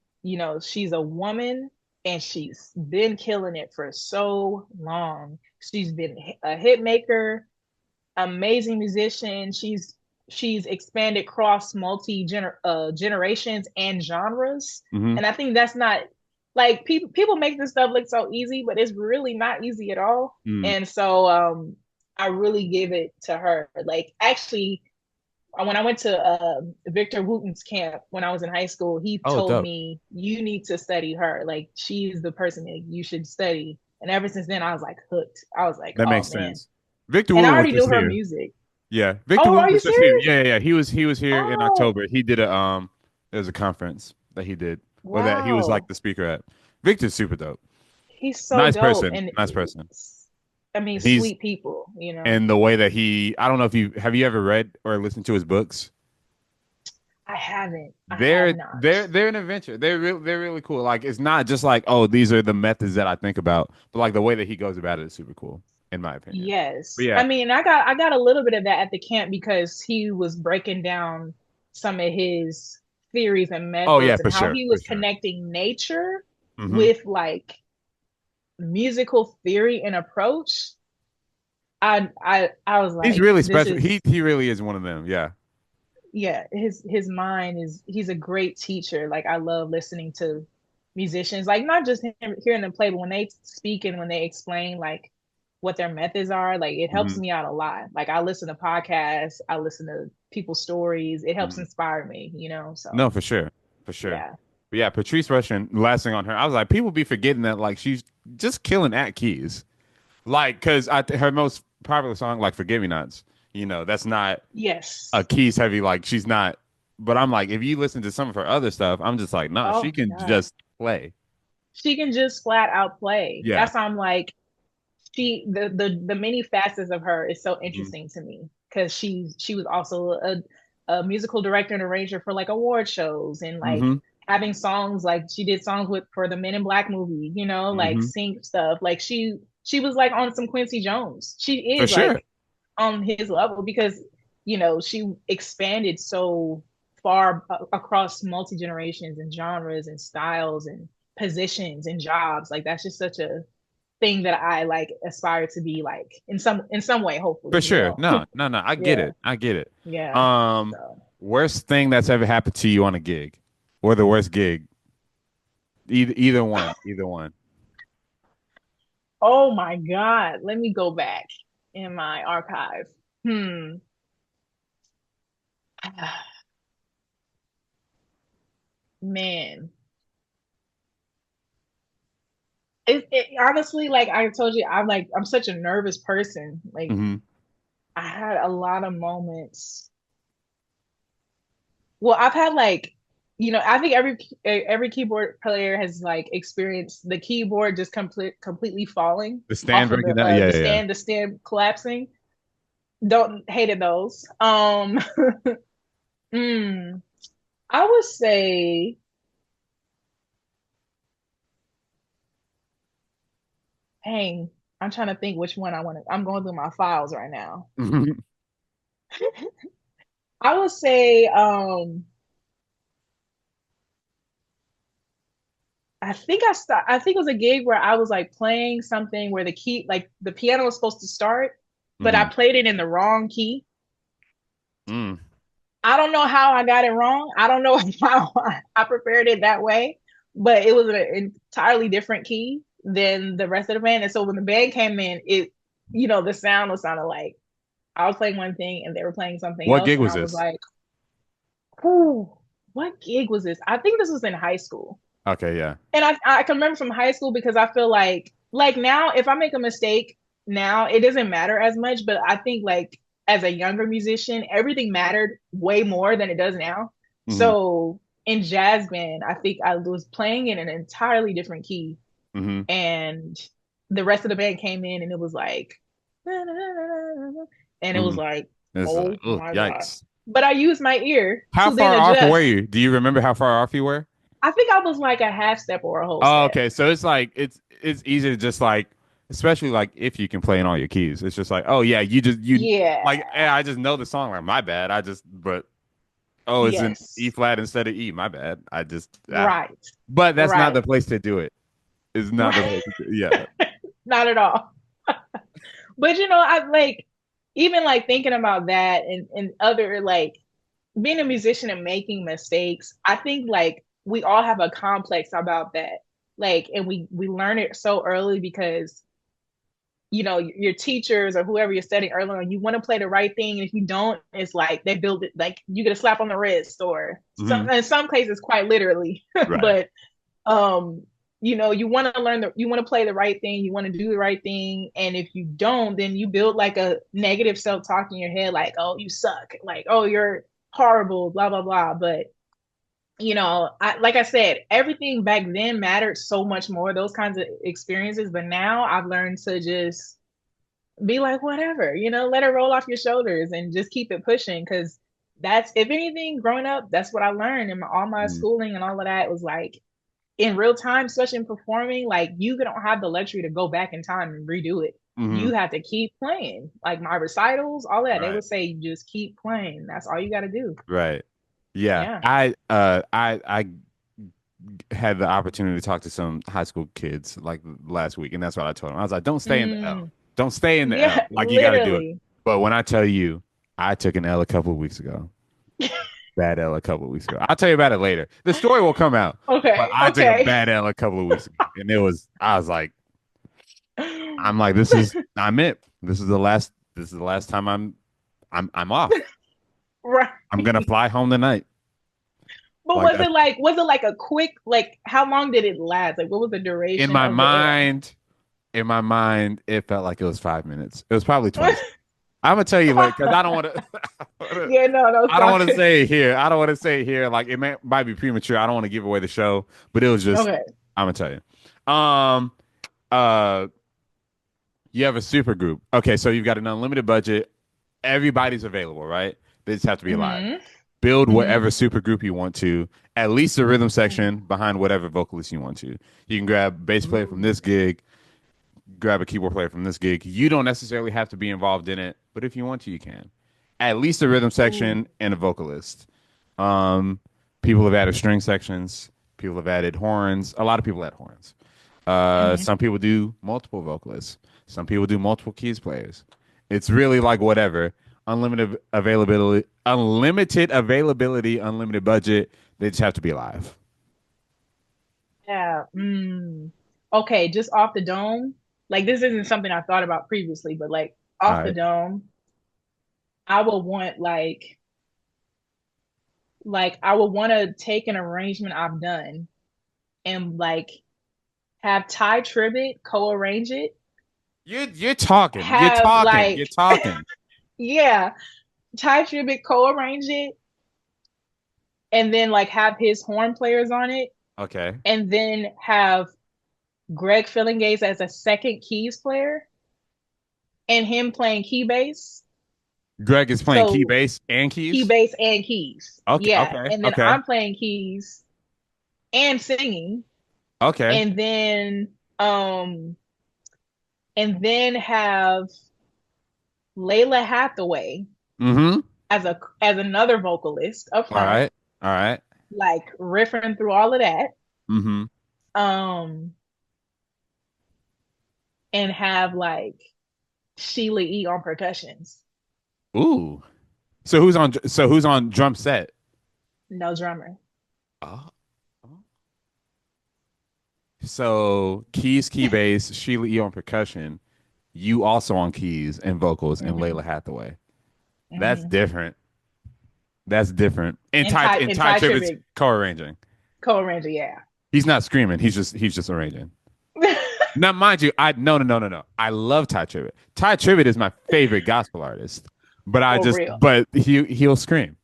she's a woman and she's been killing it for so long. She's been a hit maker, amazing musician. She's expanded across generations and genres, Hmm. and I think that's not like people make this stuff look so easy, but it's really not easy at all. Mm. And so I really give it to her. Like actually when I went to Victor Wooten's camp when I was in high school, he Oh, told dope. me you need to study her. Like she's the person that you should study. And ever since then, I was like hooked. I was like, That oh makes man. sense. Victor And I Wooten was already knew just her here. music. Yeah, Victor Oh, Wooten are you was just here. serious? Yeah, yeah, yeah. He was here in Oh, October. He did a there was a conference that he did, or that he was like wow. the speaker at. Victor's super dope. He's so Nice dope. person. And Nice person. I mean, He's sweet people. and the way that I don't know if you ever read or listened to his books. I haven't. I have not. They're an adventure. They're really cool. Like it's not just like, oh, these are the methods that I think about, but like the way that he goes about it is super cool, in my opinion. But Yes. yeah. I mean, I got a little bit of that at the camp because he was breaking down some of his theories and Oh yeah, methods and for how sure, he for was sure. connecting nature Hmm. with like musical theory and approach. I was He's like, really this special. is He really is one of them. Yeah. yeah, his mind is he's a great teacher. Like I love listening to musicians, like not just hearing them play, but when they speak and when they explain like what their methods are, like it helps Hmm. me out a lot. Like I listen to podcasts, I listen to people's stories. It helps Hmm. inspire me. No, So for sure, for sure. yeah. But yeah, Patrice Rushen. Last thing on her, I was like, people be forgetting that like she's just killing at keys. Like, cause her most popular song, like "Forgive Me Nots," that's not a Yes. keys heavy. Like she's not. But I'm like, if you listen to some of her other stuff, I'm just like, no, Oh she my can God. just play. She can just flat out play. Yeah. That's why I'm like, the many facets of her is so Hmm. interesting to me because she was also a musical director and arranger for like award shows and like Hmm. having songs like she did songs with for the Men in Black movie, you know, like Hmm. sing stuff. Like she was like on some Quincy Jones. She For is sure. like on his level because she expanded so far across multi generations and genres and styles and positions and jobs. Like that's just such a thing that I like aspire to be like in some way, For hopefully, sure. No, no, no. I get Yeah, it. I get it. yeah. Um, So worst thing that's ever happened to you on a gig, or the worst gig? Either one. Either one. oh my God, let me go back in my archive. Hmm. Man. It honestly, like I told you, I'm such a nervous person. Like Hmm. I had a lot of moments. Well, I've had like, I think every keyboard player has like experienced the keyboard just completely falling The stand off of breaking down. Yeah, yeah, yeah. the stand collapsing. Don't hated those. mm, I would say, hang, I'm trying to think which one I want to. I'm going through my files right now. Mhm. I would say, I think it was a gig where I was like playing something where like the piano was supposed to start, but I Mhm. played it in the wrong key. Mm. I don't know how I got it wrong. I don't know how I prepared it that way, but it was an entirely different key than the rest of the band. And so when the band came in, the sound was sounding like I was playing one thing and they were playing something What else. gig And was I was this? like, "Ooh, what gig was this?" I think this was in high school. Okay, yeah. And I can remember from high school because I feel like now if I make a mistake now, it doesn't matter as much. But I think like as a younger musician, everything mattered way more than it does now. Hmm. So in jazz band, I think I was playing in an entirely different key, Hmm. and the rest of the band came in, and it was like, and it was Hmm. like, It's like, oh oh, my God. yikes. But I used my ear How to then far off were adjust. you? Do you remember how far off you were? I think I was like a half step or a whole Oh, step. okay. So it's like it's easy to just like, especially like if you can play in all your keys. It's just like, oh yeah, you Yeah. like, I just know the song. Like my bad. But oh, it's in E Yes. flat instead of E. My bad. I just Right. But that's not Right. the place to do it. It's not the Right. place to do. Yeah. Not at all. But I like even like thinking about that and other like being a musician and making mistakes. I think like we all have a complex about that. Like and we learn it so early because your teachers or whoever you're studying early on, you want to play the right thing. And if you don't, it's like they build it like you get a slap on the wrist or Hmm. in some cases quite literally. Right. But um you want to you want to play the right thing, you want to do the right thing, and if you don't, then you build like a negative self-talk in your head like, oh, you suck, like, oh, you're horrible, blah blah blah. But like I said, everything back then mattered so much more, those kinds of experiences. But now I've learned to just be like, whatever, let it roll off your shoulders and just keep it pushing. Because that's, if anything, growing up, that's what I learned in all my schooling and all of that was like in real time, especially in performing, like you don't have the luxury to go back in time and redo it. Hmm. You have to keep playing. Like my recitals, all that, they Right. would say just keep playing. That's all you got to do. Right. Yeah. Yeah. I had the opportunity to talk to some high school kids like last week, and that's what I told them. I was like, don't stay in the L. Mm, Don't stay in the L. yeah, Like you got to do it. literally. But when I tell you, I took an L a couple of weeks ago. Bad L a couple of weeks ago. I'll tell you about it later. The story will come out. But Okay. I took a Okay. bad L a couple of weeks ago, and I was like, I'm like, I'm it. This is the last time I'm off. Right. I'm gonna fly home tonight. But Like that's was it like a quick, like how long did it last? Like what was the in duration my of the L? mind. In my mind, it felt like it was 5 minutes. It was probably 20. I'm gonna tell you later because I don't want to. Yeah, no, no, I don't want stop to it. say it here. I don't want to say it here. Like might be premature. I don't want to give away the show, but it was just. Okay. I'm gonna tell you. Uh, you have a super group. Okay, so you've got an unlimited budget. Everybody's available, right? They just have to be alive. Mm-hmm. Build Mm-hmm. whatever super group you want to, at least a rhythm section behind whatever vocalist you want to. You can grab bass player from this Ooh. gig, grab a keyboard player from this gig. You don't necessarily have to be involved in it, but if you want to, you can. At least a rhythm Ooh. section and a vocalist. Um, People have added string sections. People have added horns. A lot of people add horns. Mhm. Some people do multiple vocalists. Some people do multiple keys players. It's really like whatever. Unlimited availability, unlimited budget. They just have to be live. Yeah. Okay, just off the dome. Like this isn't something I thought about previously, but like All off the right. dome, I would want I would want to take an arrangement I've done and like have Ty Tribbett co-arrange it. You're talking. You're Have talking. You're like talking. yeah, Ty Tribbett co-arrange it and then like have his horn players on it Okay. and then have Greg Fillingays as a second keys player and him playing key bass. Greg is playing key So bass and key keys. bass and keys. Okay. Yeah. Okay. And then Okay. I'm playing keys and singing. Okay. And then have Layla Hathaway Mm-hmm. as another vocalist up All front, right. All right. like riffing through all of that. Mm-hmm. Um and have like Sheila E on percussions. Ooh. So who's on drum set? No drummer. Oh. So keys, key bass, Sheila E on percussion. You also on keys and vocals, and Hmm. Layla Hathaway. That's Hmm. different. That's different. And And Ty Ty and and Ty Ty Tribbett's Tribbett co-arranging. co-arranger, yeah. He's not screaming. He's just arranging. Now, mind you, I no no no no no. I love Ty Tribbett. Ty Tribbett is my favorite gospel artist. But I For just real. but he'll scream.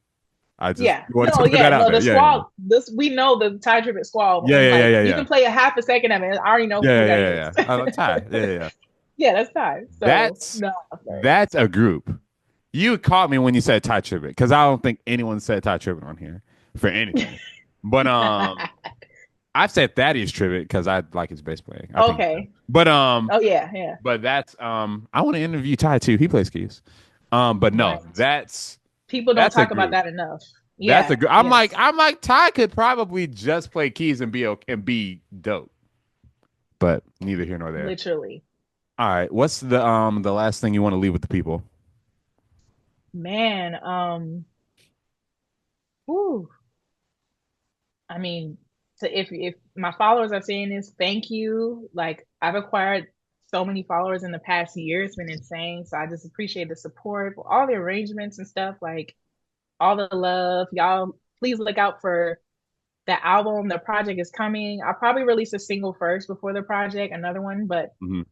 I just Yeah. wanted to No, put yeah. that out No, there. the Yeah, squall, this we know the Ty Tribbett squall. yeah, And yeah, yeah, like yeah, you yeah, can play a half a second of it. I already know yeah, who yeah, that yeah, is. yeah. Yeah. Ty. Yeah, yeah, yeah. Yeah, that's Ty. So That's no, sorry. that's a group. You caught me when you said Ty Tribbett because I don't think anyone said Ty Tribbett on here for anything. But I've said Thaddeus Tribbett because I like his bass playing. I think, Okay. but Oh yeah, yeah. that's I want to interview Ty too. He plays keys. But no, Right. People don't that's a talk about group. that enough. That's a Yeah. group. Yes. I'm like Ty could probably just play keys and be okay, and be dope. But neither here nor there. Literally. All right, what's the last thing you want to leave with the people? Man, whew. I mean, so if my followers are seeing this, thank you. Like I've acquired so many followers in the past year. It's been insane. So I just appreciate the support, all the arrangements and stuff, like all the love. Y'all please look out for the album. The project is coming. I'll probably release a single first before the project, another one, but Mhm.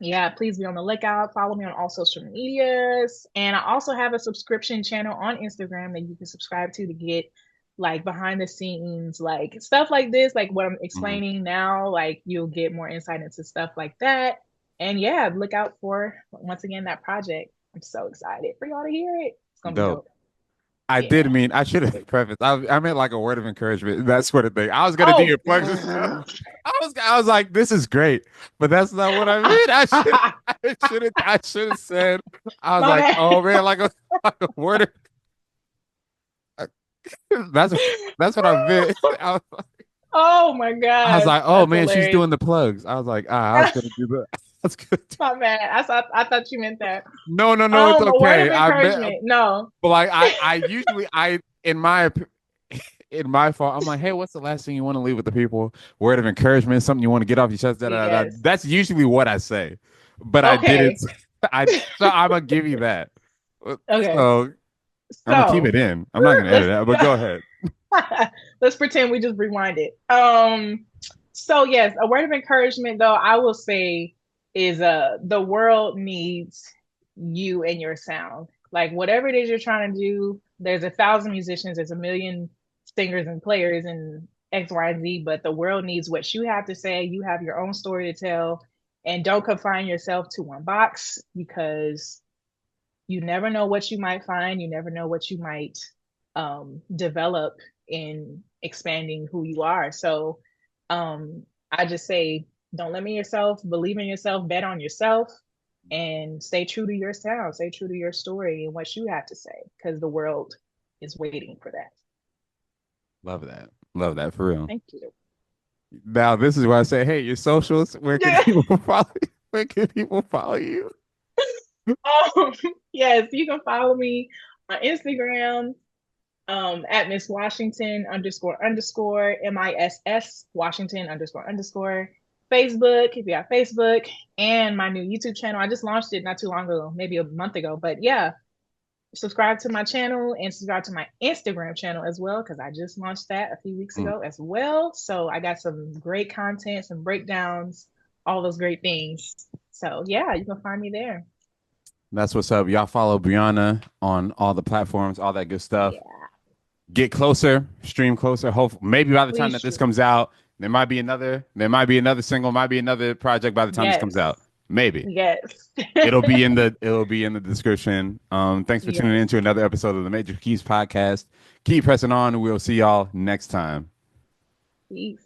yeah, please be on the lookout. Follow me on all social medias. And I also have a subscription channel on Instagram that you can subscribe to get like behind the scenes, like stuff like this, like what I'm Mhm. explaining now. Like you'll get more insight into stuff like that. And yeah, look out for once again that project. I'm so excited for y'all to hear it. It's gonna be Dope. dope. I did Yeah. mean I should have prefaced. I meant like a word of encouragement, that sort of thing. I was gonna do your Oh, plugs. I was like, this is great, but that's not what I meant. I should have said. I was my like, bad. oh man, like a word. That's that's what I meant. Oh my I was gosh, like, oh that's man, she's hilarious. doing the plugs. I was like, I was gonna do that. I was gonna do, My bad. I thought you meant that. no, no, no, it's A word of okay. I meant, encouragement. No. but like I usually in my fault, I'm like, hey, what's the last thing you want to leave with the people? Word of encouragement, something you want to get off your chest. Da, da, da, da. Yes. That's usually what I say, but I didn't. Okay. I so I'm gonna give you that. Okay. So I'm gonna keep So it in. I'm not gonna edit let's that, but go ahead. let's pretend we just rewind it. So yes, a word of encouragement though, I will say is the world needs you and your sound. Like whatever it is you're trying to do, there's 1,000 musicians, there's a million singers and players and X, Y, and Z, but the world needs what you have to say. You have your own story to tell, and don't confine yourself to one box because you never know what you might find. You never know what you might develop in expanding who you are. So I just say, don't limit yourself, believe in yourself, bet on yourself, and stay true to your sound, stay true to your story and what you have to say, because the world is waiting for that. Love that. Love that for real. Thank you. Now, this is why I say, hey, your socials, where can Yeah. people follow you? Where can people follow you? Yes, you can follow me on Instagram at Miss Washington underscore underscore MISS Washington underscore underscore. Facebook, if you have Facebook, and my new YouTube channel. I just launched it not too long ago, maybe a month ago. But yeah, subscribe to my channel and subscribe to my Instagram channel as well, because I just launched that a few weeks Mm, ago as well. So I got some great content, some breakdowns, all those great things. So yeah, you can find me there. that's what's up. Y'all follow Briana on all the platforms, all that good stuff. Yeah, Get closer, stream closer. Hope maybe by the time please, that this true. comes out, there might be another single, might be another project by the time this comes Yes, out. Maybe. yes, It'll be in the description. Thanks for tuning in yes. to another episode of the Major Keys podcast. Keep pressing on, and we'll see y'all next time. Peace.